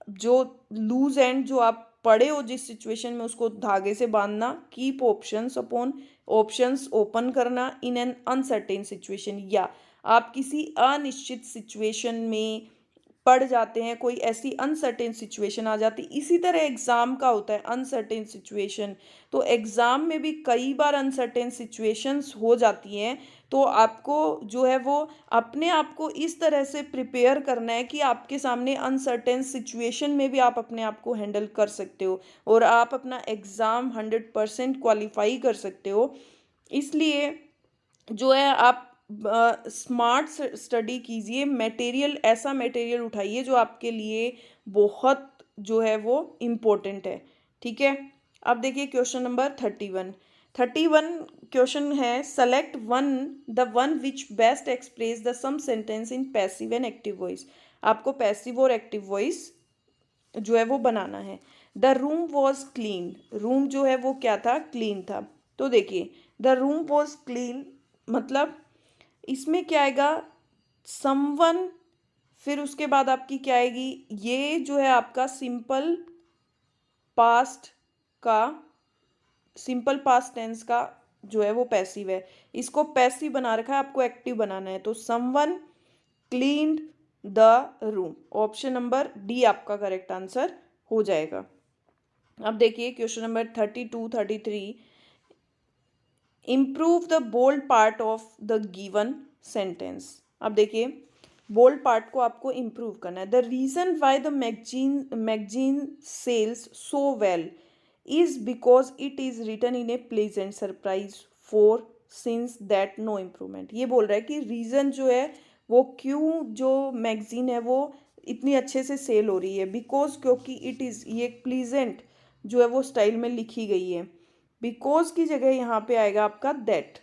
जो लूज एंड जो आप पड़े हो जिस सिचुएशन में, उसको धागे से बांधना। Keep options upon, options open करना इन एन अनसर्टेन सिचुएशन, या आप किसी अनिश्चित सिचुएशन में पड़ जाते हैं, कोई ऐसी अनसर्टेन सिचुएशन आ जाती। इसी तरह एग्जाम का होता है अनसर्टेन सिचुएशन, तो एग्जाम में भी कई बार अनसर्टेन सिचुएशंस हो जाती हैं, तो आपको जो है वो अपने आप को इस तरह से प्रिपेयर करना है कि आपके सामने अनसर्टेन सिचुएशन में भी आप अपने आप को हैंडल कर सकते हो और आप अपना एग्ज़ाम 100% क्वालिफाई कर सकते हो। इसलिए जो है आप स्मार्ट स्टडी कीजिए, मटेरियल, ऐसा मटेरियल उठाइए जो आपके लिए बहुत जो है वो इम्पोर्टेंट है। ठीक है, अब देखिए क्वेश्चन नंबर 31 क्वेश्चन है, select the one which best express the same sentence in passive and active voice. आपको पैसिव और एक्टिव वॉइस जो है वो बनाना है। The room was clean, room जो है वो क्या था, क्लीन था। तो देखिए द रूम वॉज क्लीन मतलब इसमें क्या आएगा, समवन, फिर उसके बाद आपकी क्या आएगी, ये जो है आपका पास्ट का सिंपल पास्ट टेंस का जो है वो पैसिव है, इसको पैसिव बना रखा है, आपको एक्टिव बनाना है, तो someone cleaned the room. Option number D आपका करेक्ट आंसर हो जाएगा। अब देखिए question number 32-33, improve the bold part of the given sentence. अब देखिए बोल्ड पार्ट को आपको इम्प्रूव करना है। The reason why the magazine sells so well is because it is written in a pleasant surprise for since that no improvement. ये बोल रहा है कि रीज़न जो है वो क्यों जो मैगजीन है वो इतनी अच्छे से सेल हो रही है, बिकॉज क्योंकि इट इज़, ये प्लीजेंट जो है वो स्टाइल में लिखी गई है, बिकॉज की जगह यहाँ पे आएगा आपका that.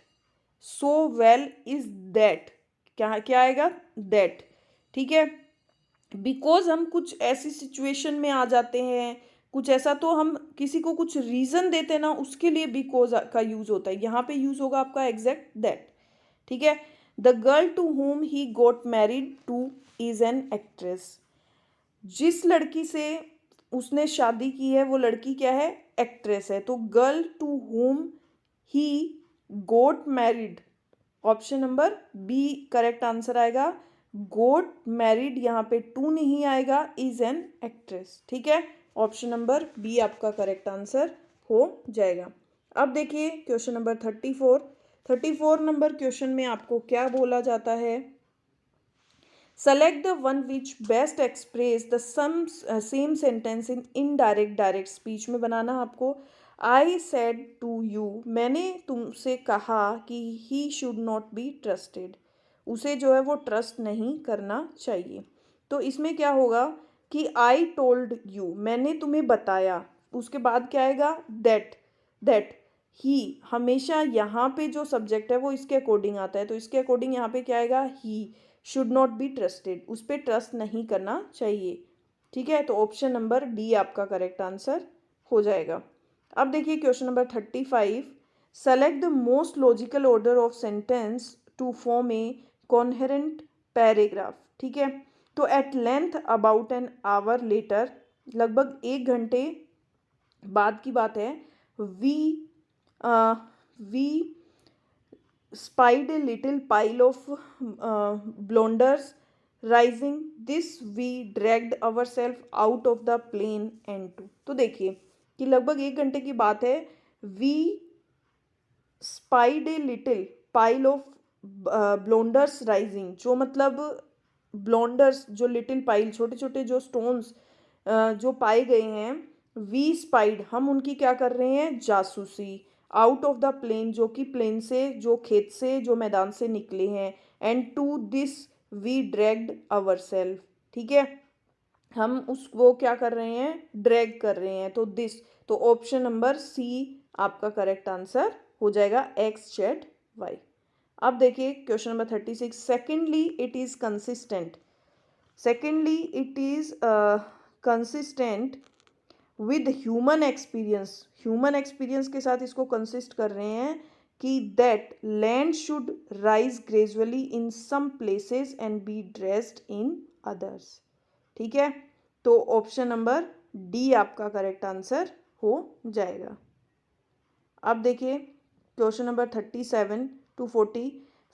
So well is that, क्या क्या आएगा, दैट। ठीक है, बिकॉज हम कुछ ऐसी सिचुएशन में आ जाते हैं, कुछ ऐसा, तो हम किसी को कुछ रीज़न देते हैं ना, उसके लिए बिकॉज का यूज़ होता है, यहाँ पे यूज़ होगा आपका एग्जैक्ट दैट। ठीक है, the girl to home he got married to is an actress. जिस लड़की से उसने शादी की है वो लड़की क्या है, एक्ट्रेस है, तो girl to home he got married, option number B correct answer आएगा। गोट मैरिड यहाँ पे टू नहीं आएगा, इज एन एक्ट्रेस। ठीक है, ऑप्शन नंबर बी आपका करेक्ट आंसर हो जाएगा। अब देखिए क्वेश्चन नंबर 34 नंबर क्वेश्चन में आपको क्या बोला जाता है, select the one which best express the same sentence in indirect direct speech में बनाना आपको। आई सेड टू यू, मैंने तुमसे कहा कि ही शुड नॉट बी ट्रस्टेड, उसे जो है वो ट्रस्ट नहीं करना चाहिए। तो इसमें क्या होगा कि आई टोल्ड यू, मैंने तुम्हें बताया, उसके बाद क्या आएगा, दैट ही, हमेशा यहाँ पे जो सब्जेक्ट है वो इसके अकॉर्डिंग आता है, तो इसके अकॉर्डिंग यहाँ पे क्या आएगा, he should not be trusted, उस पर ट्रस्ट नहीं करना चाहिए। ठीक है, तो ऑप्शन नंबर डी आपका करेक्ट आंसर हो जाएगा। अब देखिए question number 35, select the most logical order of sentence to form a coherent paragraph. ठीक है, तो at length about an hour later, लगभग 1 घंटे बाद की बात है, we we spied a little pile of blunders rising, this we dragged ourselves out of the plane and to, तो देखिए कि लगभग 1 घंटे की बात है, we spied a little pile of blunders rising, जो मतलब ब्लोंडर्स, जो लिटिल पाइल, छोटे छोटे जो स्टोन्स जो पाए गए हैं, वी स्पाइड, हम उनकी क्या कर रहे हैं, जासूसी, आउट ऑफ द प्लेन, जो कि प्लेन से, जो खेत से, जो मैदान से निकले हैं, and to this we dragged our self. ठीक है, हम उस वो क्या कर रहे हैं, ड्रैग कर रहे हैं, तो दिस, तो ऑप्शन नंबर सी आपका करेक्ट आंसर हो जाएगा, एक्स जेड वाई। अब देखिए question number 36, secondly it is consistent, secondly it is consistent with human experience, human experience के साथ इसको कंसिस्ट कर रहे हैं कि that land should rise gradually in some places and be dressed in others. ठीक है, तो ऑप्शन नंबर डी आपका करेक्ट आंसर हो जाएगा। अब देखिए question number 37 to 40,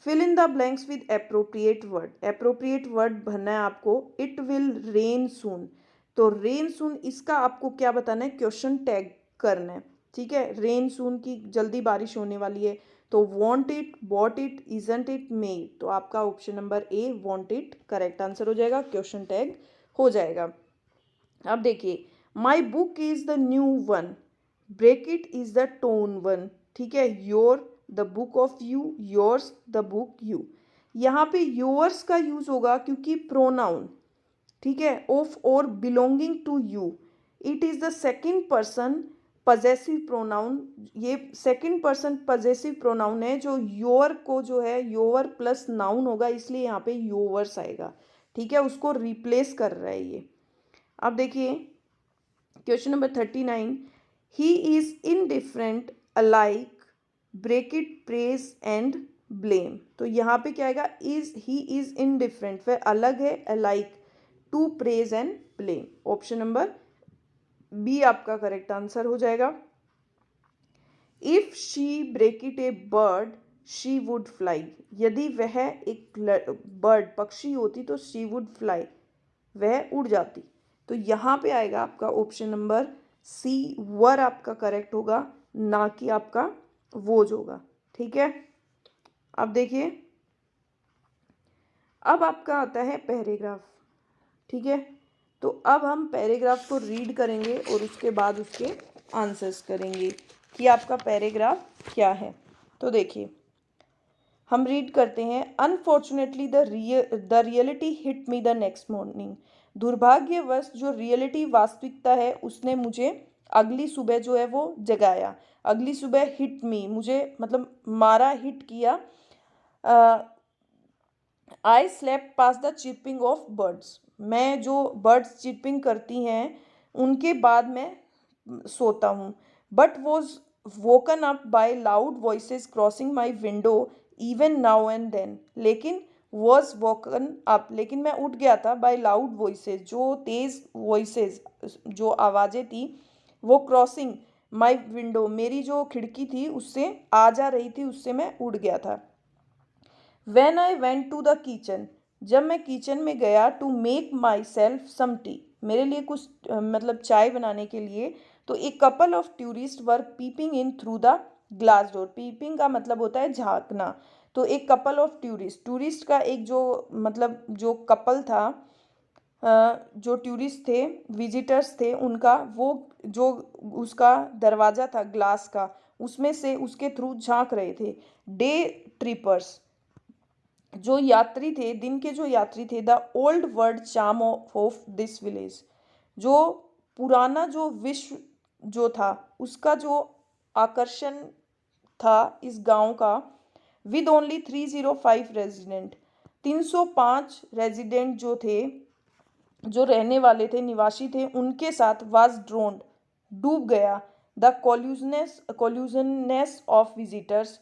fill in the blanks with appropriate word, appropriate word भरना है आपको, इट विल रेन सून, तो रेन सून इसका आपको क्या बताना है, क्वेश्चन टैग करना है। ठीक है, रेन सून की जल्दी बारिश होने वाली है, तो won't it, bought it, isn't it, may, तो आपका option number A won't it correct answer हो जाएगा, क्वेश्चन टैग हो जाएगा। अब देखिए, my book is the new one, break it is the tone one. ठीक है, your the book of you, yours the book you, यहाँ पे योर्स का यूज होगा क्योंकि प्रोनाउन, ठीक है, of or belonging to you, it is the second person possessive pronoun, ये सेकेंड पर्सन पजेसिव प्रोनाउन है, जो योर को जो है योर प्लस नाउन होगा, इसलिए यहाँ पे योवर्स आएगा। ठीक है, उसको रिप्लेस कर रहा है ये। अब देखिए question number 39, he is indifferent alike, break it, praise and blame, तो यहाँ पे क्या आएगा, इज, ही इज इनडिफरेंट, फिर अलग है, alike, to praise and blame, option number B आपका करेक्ट आंसर हो जाएगा। If she break it a bird she would fly, यदि वह एक बर्ड पक्षी होती तो शी वुड फ्लाई, वह उड़ जाती, तो यहाँ पे आएगा आपका ऑप्शन नंबर सी, वर आपका करेक्ट होगा, ना कि आपका वोज होगा। ठीक है, अब देखिए, अब आपका आता है पैराग्राफ। ठीक है, तो अब हम पैराग्राफ को रीड करेंगे और उसके बाद उसके आंसर्स करेंगे कि आपका पैराग्राफ क्या है। तो देखिए हम रीड करते हैं, unfortunately the reality hit me the next morning, दुर्भाग्यवश जो रियलिटी वास्तविकता है उसने मुझे अगली सुबह जो है वो जगाया, अगली सुबह हिट मी, मुझे मतलब मारा, हिट किया, I slept pass the chirping of birds, मैं जो बर्ड्स चिरपिंग करती हैं उनके बाद मैं सोता हूँ, but was woken up by loud voices crossing my window even now and then, लेकिन वॉज वोकन अप, लेकिन मैं उठ गया था, बाय लाउड वॉइसेस, जो तेज़ वॉइसेस, जो आवाज़ें थी, वो क्रॉसिंग माई विंडो, मेरी जो खिड़की थी उससे आ जा रही थी, उससे मैं उड़ गया था। When I went to the kitchen, जब मैं किचन में गया, to make my self some tea, मेरे लिए कुछ मतलब चाय बनाने के लिए, तो एक couple of tourist were peeping in through the glass door, peeping का मतलब होता है झांकना, तो एक कपल ऑफ टूरिस्ट, टूरिस्ट का एक जो मतलब जो कपल था जो टूरिस्ट थे, विजिटर्स थे, उनका वो जो उसका दरवाज़ा था ग्लास का, उसमें से उसके थ्रू झांक रहे थे। डे ट्रिपर्स, जो यात्री थे, दिन के जो यात्री थे, the old world charm of this village, जो पुराना जो विश्व जो था, उसका जो आकर्षण था इस गांव का, विद ओनली 305 रेजिडेंट, 305 रेजिडेंट जो थे, जो रहने वाले थे, निवासी थे, उनके साथ वाज ड्रोन्ड, डूब गया, द कॉल्यूजननेस ऑफ विजिटर्स,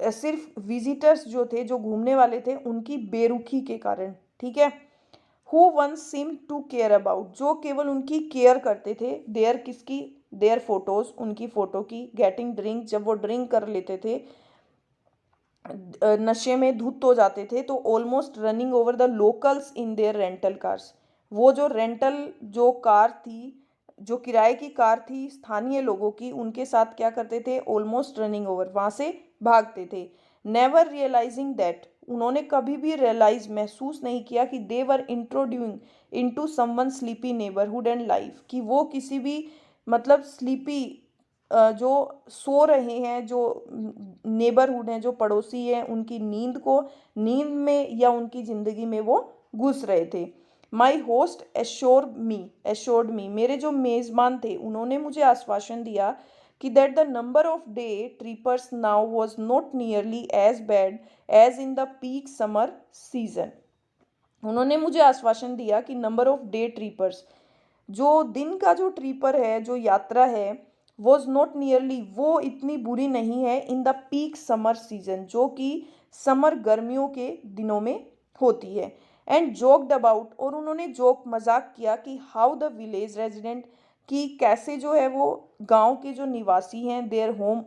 सिर्फ विजिटर्स जो थे, जो घूमने वाले थे, उनकी बेरुखी के कारण, ठीक है। Who one seem to care about, जो केवल उनकी केयर करते थे, देयर किसकी, देयर फोटोज, उनकी फोटो की, गेटिंग ड्रिंक, जब वो ड्रिंक कर लेते थे, नशे में धुत हो जाते थे, तो almost running over the locals in their rental cars, वो जो रेंटल जो कार थी, जो किराए की कार थी स्थानीय लोगों की, उनके साथ क्या करते थे, ऑलमोस्ट रनिंग ओवर, वहाँ से भागते थे। नेवर रियलाइजिंग दैट, उन्होंने कभी भी रियलाइज महसूस नहीं किया कि they were introducing into someone sleepy neighbourhood and life, कि वो किसी भी मतलब स्लीपी जो सो रहे हैं, जो नेबरहुड हैं, जो पड़ोसी हैं, उनकी नींद को, नींद में या उनकी ज़िंदगी में वो घुस रहे थे। माई होस्ट एश्योर्ड मी, मेरे जो मेज़बान थे, उन्होंने मुझे आश्वासन दिया कि that the number of day trippers now was not nearly as bad as in the peak summer season. उन्होंने मुझे आश्वासन दिया कि नंबर ऑफ डे ट्रिपर्स, जो दिन का जो ट्रिपर है, जो यात्रा है, वॉज नॉट नियरली, वो इतनी बुरी नहीं है इन द पीक समर सीजन, जो कि समर गर्मियों के दिनों में होती है। एंड जोक्ड अबाउट, और उन्होंने जोक मजाक किया कि हाउ द विलेज रेजिडेंट, कि कैसे जो है वो गांव के जो निवासी हैं, देयर होम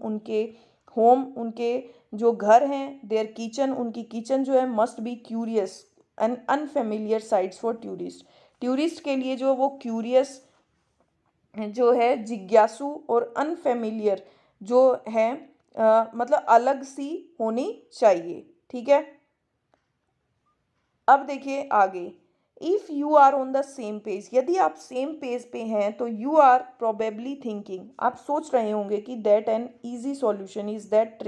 उनके जो घर हैं, देयर किचन, उनकी किचन जो है, must be curious and unfamiliar sites for tourist, tourist के लिए जो वो क्यूरियस जो है, जिज्ञासु और अनफेमिलियर जो है, मतलब अलग सी होनी चाहिए, ठीक है। अब देखिए आगे, if you are on the same page, यदि आप सेम पेज पे हैं, तो यू आर प्रोबेबली थिंकिंग, आप सोच रहे होंगे कि that an easy solution is that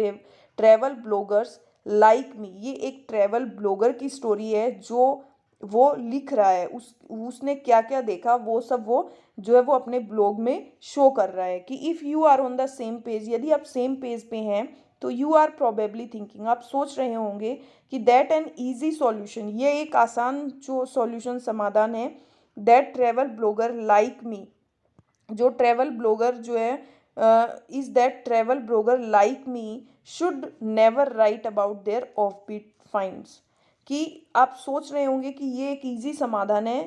travel bloggers like me, ये एक ट्रैवल ब्लॉगर की स्टोरी है, जो वो लिख रहा है, उसने क्या क्या देखा वो सब वो जो है वो अपने ब्लॉग में शो कर रहा है, कि if you are on the same page, यदि आप सेम पेज पे हैं, तो यू आर प्रोबेबली थिंकिंग, आप सोच रहे होंगे कि दैट एन ईजी सॉल्यूशन, ये एक आसान जो सॉल्यूशन समाधान है, that travel blogger like me, जो ट्रैवल ब्लॉगर जो है, is that travel blogger like me should never write about there off beat finds, कि आप सोच रहे होंगे कि ये एक इजी समाधान है,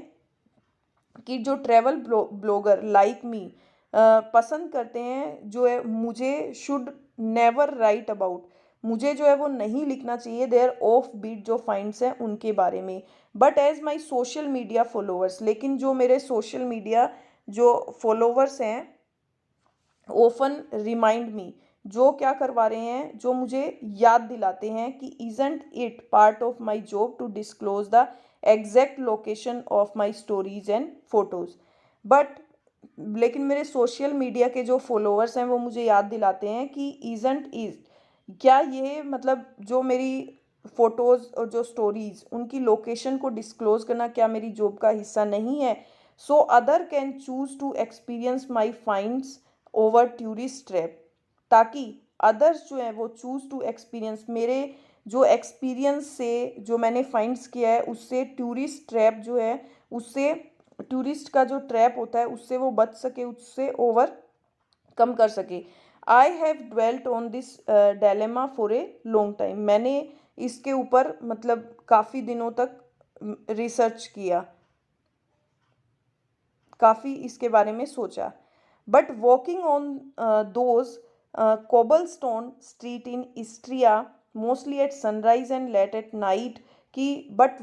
कि जो ट्रैवल ब्लॉगर लाइक मी पसंद करते हैं, जो है मुझे, शुड नेवर राइट अबाउट, मुझे जो है वो नहीं लिखना चाहिए देयर ऑफ बीट जो फाइंड्स हैं उनके बारे में, but as my social media followers, लेकिन जो मेरे सोशल मीडिया जो फॉलोअर्स हैं, ओफन रिमाइंड मी, जो क्या करवा रहे हैं, जो मुझे याद दिलाते हैं कि isn't it part of my job to disclose the exact location of my stories and photos, but लेकिन मेरे सोशल मीडिया के जो फॉलोअर्स हैं, वो मुझे याद दिलाते हैं कि इजंट इज, क्या ये मतलब जो मेरी फ़ोटोज़ और जो स्टोरीज़, उनकी लोकेशन को डिस्क्लोज़ करना क्या मेरी जॉब का हिस्सा नहीं है। So other can choose to experience my finds over tourist trap, ताकि अदर्स जो हैं वो चूज़ टू एक्सपीरियंस, मेरे जो एक्सपीरियंस से जो मैंने फाइंड्स किया है, उससे टूरिस्ट ट्रैप जो है, उससे टूरिस्ट का जो ट्रैप होता है, उससे वो बच सके, उससे ओवर कम कर सके। I have dwelt on this dilemma for a long time, मैंने इसके ऊपर मतलब काफ़ी दिनों तक रिसर्च किया, काफ़ी इसके बारे में सोचा। But walking on those cobblestone street in Istria mostly at sunrise and late at night, की बट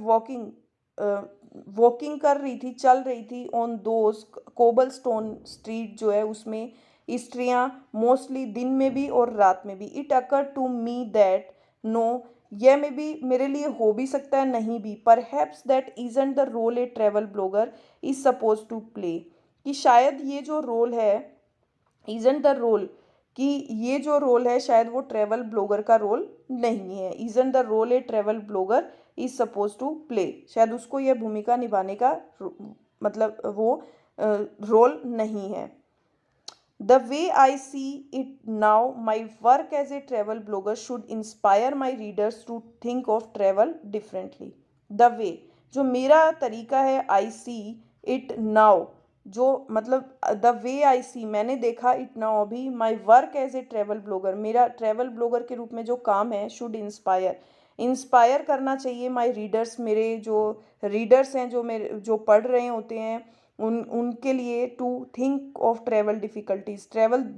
वॉकिंग कर रही थी, चल रही थी ऑन दोज कोबलस्टोन स्ट्रीट जो है उसमें, स्त्रियाँ मोस्टली दिन में भी और रात में भी। It occur to me that no यह में भी मेरे लिए हो भी सकता है, नहीं भी। Perhaps that isn't the role a travel blogger is suppose to play, कि शायद ये जो रोल है, इजंट द रोल, कि ये जो रोल है शायद वो ट्रैवल ब्लॉगर का रोल नहीं है। Isn't the role a travel blogger is suppose to play, शायद उसको यह भूमिका निभाने का मतलब वो रोल नहीं है। The way I see it now, my work as a travel blogger should inspire my readers to think of travel differently. The way, जो मेरा तरीका है, I see it now, जो मतलब द वे आई सी, मैंने देखा, इट नाउ अभी, my work as a travel blogger, मेरा ट्रैवल ब्लॉगर के रूप में जो काम है, शुड इंस्पायर, इंस्पायर करना चाहिए माई रीडर्स, मेरे जो रीडर्स हैं, जो मेरे जो पढ़ रहे होते हैं, उनके लिए, to think of travel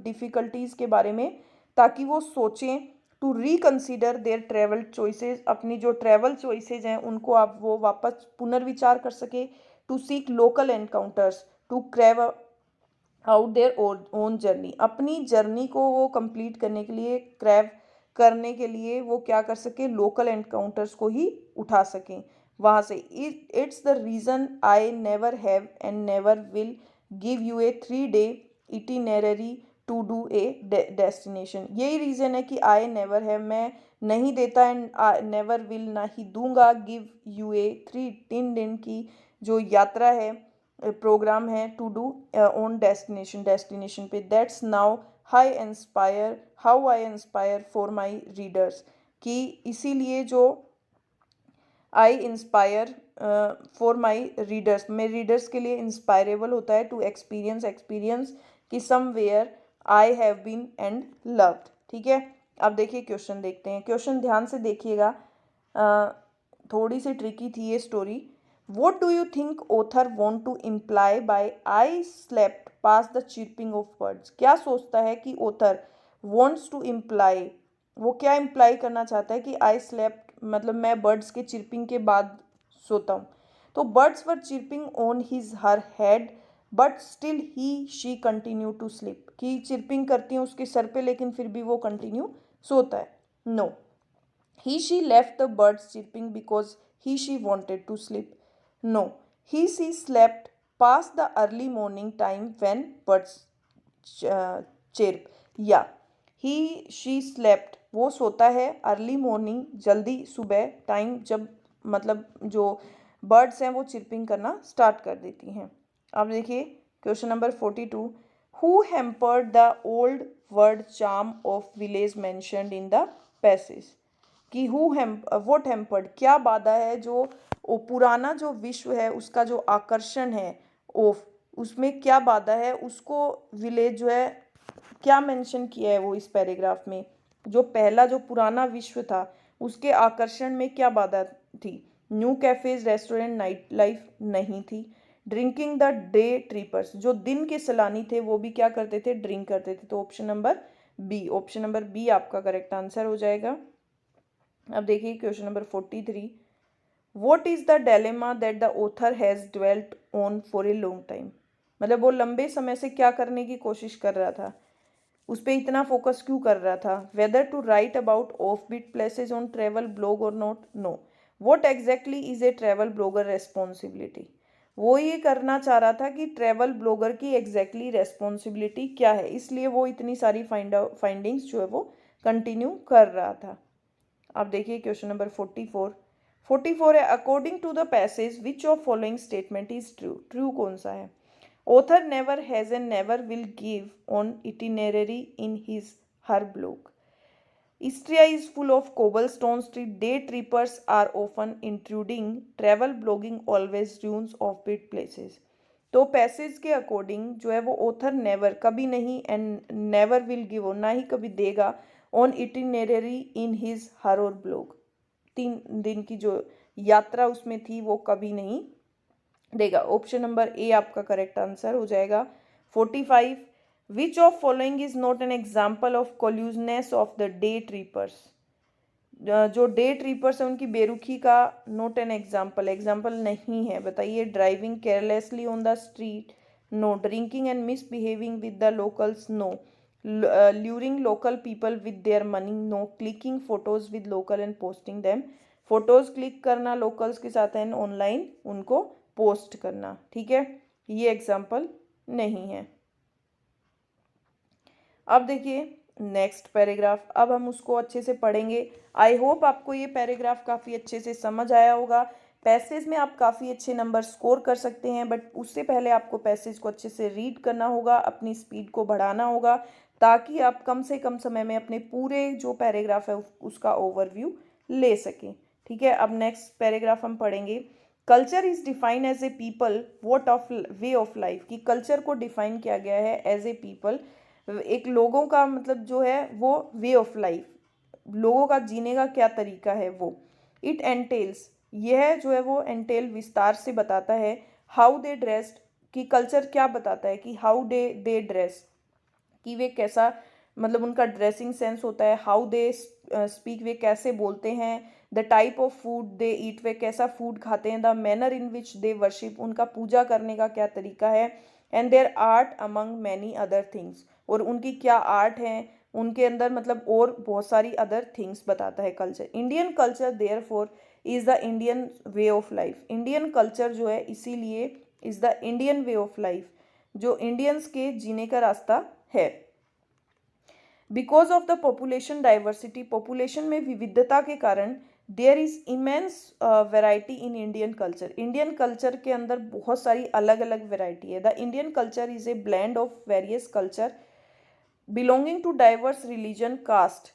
difficulties के बारे में, ताकि वो सोचें, to reconsider there travel choices, अपनी जो ट्रैवल चॉइसेस हैं उनको आप वो वापस पुनर्विचार कर सके, to seek local encounters, to crave out their own journey, अपनी जर्नी को वो कंप्लीट करने के लिए, क्रैव करने के लिए वो क्या कर सके, लोकल एनकाउंटर्स को ही उठा सकें वहाँ से। It's the reason I never have and never will give you a 3 day itinerary to do a destination, यही रीज़न है कि आई नेवर हैव, मैं नहीं देता, एंड नेवर विल, ना ही दूंगा, गिव यू ए 3 दिन की जो यात्रा है, प्रोग्राम है, टू डू ऑन डेस्टिनेशन पे। That's now how I inspire for my readers, कि इसीलिए जो I inspire for my readers, मेरे रीडर्स के लिए इंस्पायरेबल होता है, टू एक्सपीरियंस कि somewhere I have been and loved. ठीक है, अब देखिए क्वेश्चन देखते हैं, क्वेश्चन ध्यान से देखिएगा, थोड़ी सी ट्रिकी थी ये story. What do you think author want to imply by I slept past the chirping of birds? क्या सोचता है कि author wants to imply, वो क्या imply करना चाहता है कि I slept मतलब मैं birds के chirping के बाद सोता हूँ। तो birds were chirping on her head but still she continue to sleep, कि chirping करती हैं उसके सर पे लेकिन फिर भी वो continue सोता है। No, she left the birds chirping because she wanted to sleep. No, she slept past the early morning time when birds chirp. या she slept, वो सोता है, अर्ली मॉर्निंग, जल्दी सुबह, टाइम जब मतलब जो बर्ड्स हैं वो चिरपिंग करना स्टार्ट कर देती हैं। अब देखिए question number 42, who hampered the old word charm of village mentioned in the passage, कि व्हाट हेम्पर्ड, क्या बाधा है जो वो पुराना जो विश्व है उसका जो आकर्षण है, ऑफ, उसमें क्या बाधा है, उसको विलेज जो है क्या मेंशन किया है वो इस पैराग्राफ में, जो पहला जो पुराना विश्व था उसके आकर्षण में क्या बाधा थी। New cafes, restaurant, night life नहीं थी। ड्रिंकिंग द डे ट्रिपर्स, जो दिन के सैलानी थे वो भी क्या करते थे, ड्रिंक करते थे। तो ऑप्शन नंबर बी आपका करेक्ट आंसर हो जाएगा। अब देखिए question number 43, what is the dilemma that the author has dwelt on for a long time, मतलब वो लंबे समय से क्या करने की कोशिश कर रहा था, उस पर इतना फोकस क्यों कर रहा था। Whether to write about off beat places on travel blog और not, no. What exactly is a travel blogger responsibility, वो ये करना चाह रहा था कि ट्रेवल ब्लॉगर की एग्जैक्टली रेस्पॉन्सिबिलिटी क्या है, इसलिए वो इतनी सारी फाइंडिंग्स जो है वो कंटिन्यू कर रहा था। अब देखिए क्वेश्चन नंबर 44 है, according to the passage which of following statement is true, true कौन सा है। Author never has and never will give on itinerary in his her blog. Istria is full of cobblestone street. Day trippers are often intruding. Travel blogging always ruins offbeat places. तो passage के according जो है वो author never, कभी नहीं, and never will give, ना ही कभी देगा, ऑन इटिनररी इन हिज हर और ब्लॉग, 3 दिन की जो यात्रा उसमें थी वो कभी नहीं देगा। ऑप्शन नंबर ए आपका करेक्ट आंसर हो जाएगा। 45, which of following is not an example of callousness of the day trippers, जो डे ट्रीपर्स है उनकी बेरुखी का नॉट एन एग्जाम्पल नहीं है, बताइए। Driving carelessly on the street, no. Drinking and misbehaving with the locals, no. luring local people with their money, no clicking photos with local and posting them, photos click करना locals के साथ and online उनको post करना, ठीक है, ये example नहीं है। अब देखिए नेक्स्ट पैराग्राफ, अब हम उसको अच्छे से पढ़ेंगे। आई होप आपको ये पैराग्राफ काफ़ी अच्छे से समझ आया होगा। पैसेज में आप काफ़ी अच्छे नंबर स्कोर कर सकते हैं, बट उससे पहले आपको पैसेज को अच्छे से रीड करना होगा, अपनी स्पीड को बढ़ाना होगा, ताकि आप कम से कम समय में अपने पूरे जो पैराग्राफ है उसका ओवरव्यू ले सकें, ठीक है। अब नेक्स्ट पैराग्राफ हम पढ़ेंगे। Culture is define as a people what of way of life, कि कल्चर को डिफाइन किया गया है एज ए पीपल, एक लोगों का मतलब जो है वो वे ऑफ लाइफ, लोगों का जीने का क्या तरीका है वो। इट एंटेल्स, यह जो है वो एंटेल विस्तार से बताता है। हाउ दे ड्रेस्ड, कि कल्चर क्या बताता है कि हाउ दे ड्रेस, कि वे कैसा मतलब उनका ड्रेसिंग सेंस होता है। हाउ दे स्पीक, वे कैसे बोलते हैं। द टाइप ऑफ फूड दे ईट, वे कैसा फूड खाते हैं। The manner in which they worship, उनका पूजा करने का क्या तरीका है। And their art among many other things, और उनकी क्या आर्ट है उनके अंदर, मतलब और बहुत सारी अदर थिंग्स बताता है culture. Indian culture therefore is the Indian way of life, Indian culture जो है इसीलिए is the Indian way of life, जो इंडियंस के जीने का रास्ता है। Because of the population diversity, population में विविधता के कारण, there is immense variety in Indian culture, Indian culture के अंदर बहुत सारी अलग अलग वेराइटी है। The Indian culture is a blend of various culture belonging to diverse religion caste,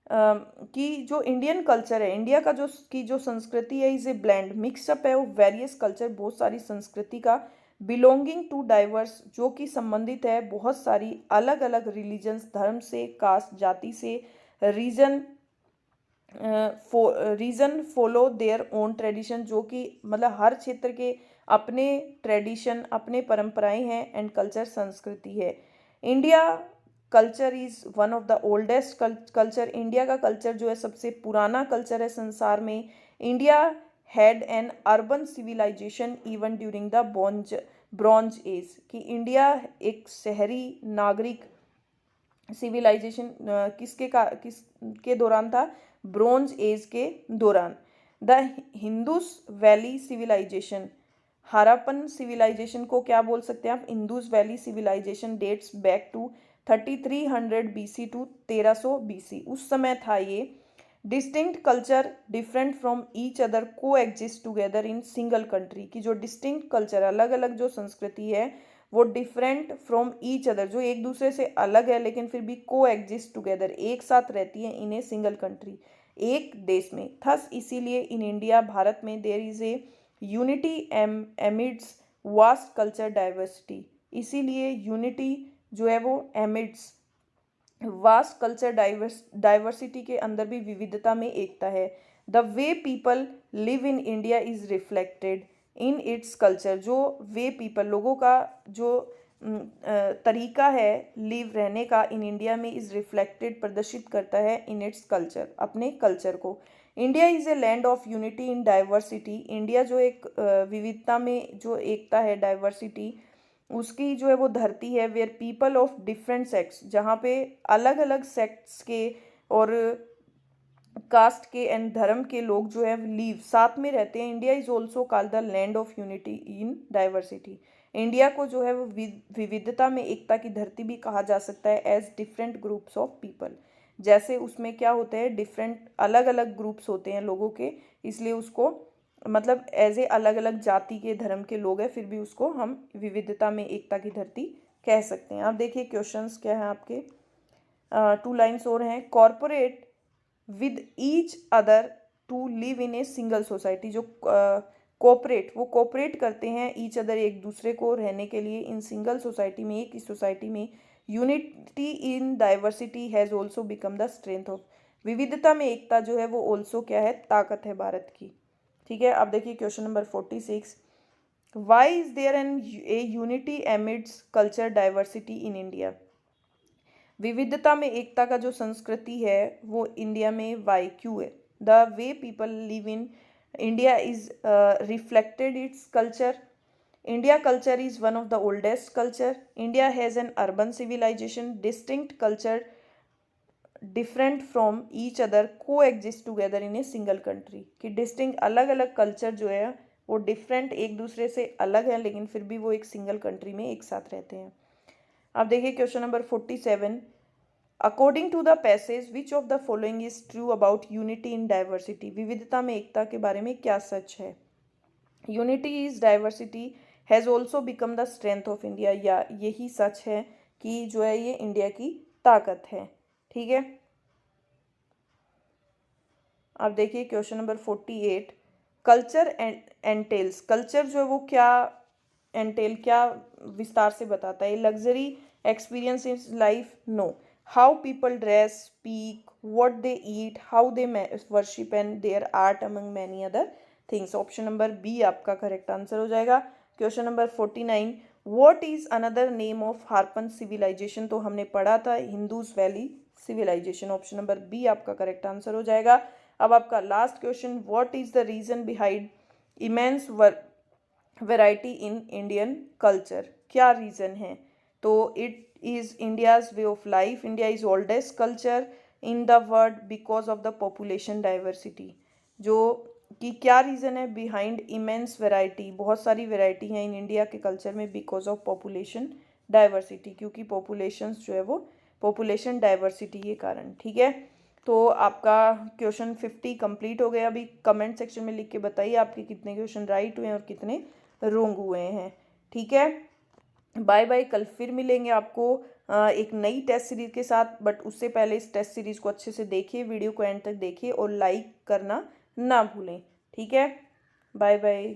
कि जो इंडियन कल्चर है, इंडिया का जो संस्कृति है, इज ए ब्लेंड मिक्सअप है ऑफ वेरियस कल्चर, बहुत सारी संस्कृति का, बिलोंगिंग टू डाइवर्स, जो कि संबंधित है बहुत सारी अलग अलग रिलीजन्स, धर्म से, कास्ट जाति से, region region follow their own tradition, जो कि मतलब हर क्षेत्र के अपने ट्रेडिशन, अपने परंपराएं हैं, एंड कल्चर संस्कृति है। India culture is one of the oldest culture, India का कल्चर जो है सबसे पुराना कल्चर है संसार में। India had an urban civilization even during the Bronze Age, कि इंडिया एक शहरी नागरिक सिविलाइजेशन किसके दौरान था, ब्रॉन्ज एज के दौरान। The Indus valley civilisation, Harappan civilisation को क्या बोल सकते हैं आप, Indus valley civilisation, dates back to 3300 BC to 1300 BC, उस समय था ये। Distinct culture different from each other coexist together in single country, की जो डिस्टिंक्ट कल्चर अलग अलग जो संस्कृति है वो डिफरेंट फ्रॉम ईच अदर, जो एक दूसरे से अलग है लेकिन फिर भी को एग्जिस्ट टुगेदर, एक साथ रहती है इन ए सिंगल कंट्री, एक देश में। थस इसीलिए इन इंडिया, भारत में, there is a unity amidst vast culture diversity, इसीलिए यूनिटी जो है वो एमिड्स वास्ट कल्चर डाइवर्सिटी के अंदर भी विविधता में एकता है। The way people live in India is reflected in its culture, जो वे पीपल लोगों का जो तरीका है लिव रहने का इन इंडिया में, इज रिफ्लेक्टेड प्रदर्शित करता है इन इट्स कल्चर, अपने कल्चर को। India is a land of unity in diversity, India जो एक विविधता में जो एकता है, डाइवर्सिटी, उसकी जो है वो धरती है। Where people of different sects, जहाँ पे अलग अलग सेक्ट्स के और कास्ट के एंड धर्म के लोग जो है लीव साथ में रहते हैं। India is also called the land of unity in diversity, India को जो है वो विविधता में एकता की धरती भी कहा जा सकता है, as different groups of people, जैसे उसमें क्या होते हैं डिफरेंट अलग अलग ग्रुप्स होते हैं लोगों के, इसलिए उसको मतलब एज ए अलग अलग जाति के धर्म के लोग हैं, फिर भी उसको हम विविधता में एकता की धरती कह सकते हैं। अब देखिए क्वेश्चंस क्या हैं आपके, 2 लाइन्स और हैं। Corporate with each other to live in a single society, जो कोऑपरेट, वो कोऑपरेट करते हैं ईच अदर, एक दूसरे को रहने के लिए, इन सिंगल सोसाइटी में, एक ही सोसाइटी में। Unity in diversity has also become the strength of, विविधता में एकता जो है वो ऑल्सो क्या है, ताकत है भारत की, ठीक है। अब देखिए question number 46, why is there an a unity amidst culture diversity in India, विविधता में एकता का जो संस्कृति है वो इंडिया में वाई क्यों है। The way people live in India is reflected its culture, India culture is one of the oldest culture. India has an urban civilisation, distinct culture different from each other coexist together in a single country. कि distinct अलग अलग culture जो है वो different एक दूसरे से अलग है, लेकिन फिर भी वो एक सिंगल कंट्री में एक साथ रहते हैं। अब देखिए question number 47, according to the passage which of the following is true about unity in diversity. विविधता में एकता के बारे में क्या सच है। Unity is diversity has also become the strength of India, या यही सच है कि जो है ये इंडिया की ताकत है। ठीक है, अब देखिए क्वेश्चन नंबर 48, कल्चर एंटेल्स। कल्चर जो है वो क्या एंटेल, क्या विस्तार से बताता है। Luxury experience in life, no. How people dress, speak, what they eat, how they worship and their art among many other things. Option number B आपका करेक्ट आंसर हो जाएगा। Question number 49, what is another name of Harappan civilisation. तो हमने पढ़ा था Indus valley civilisation. Option number B आपका correct answer हो जाएगा। अब आपका last question, what is the reason behind immense variety in Indian culture. क्या रीज़न है। तो it is India's way of life. India is oldest culture in the world because of the population diversity. जो कि क्या reason है behind immense variety, बहुत सारी variety हैं इन इंडिया के कल्चर में बिकॉज ऑफ पॉपुलेशन डाइवर्सिटी, क्योंकि पॉपुलेशंस जो है वो पॉपुलेशन डाइवर्सिटी के कारण। ठीक है, तो आपका क्वेश्चन 50 कंप्लीट हो गया। अभी कमेंट सेक्शन में लिख के बताइए आपके कितने क्वेश्चन राइट हुए हैं और कितने रोंग हुए हैं। ठीक है, बाय बाय। कल फिर मिलेंगे आपको एक नई टेस्ट सीरीज के साथ, बट उससे पहले इस टेस्ट सीरीज को अच्छे से देखिए, वीडियो को एंड तक देखिए और लाइक करना ना भूलें। ठीक है, बाय बाय।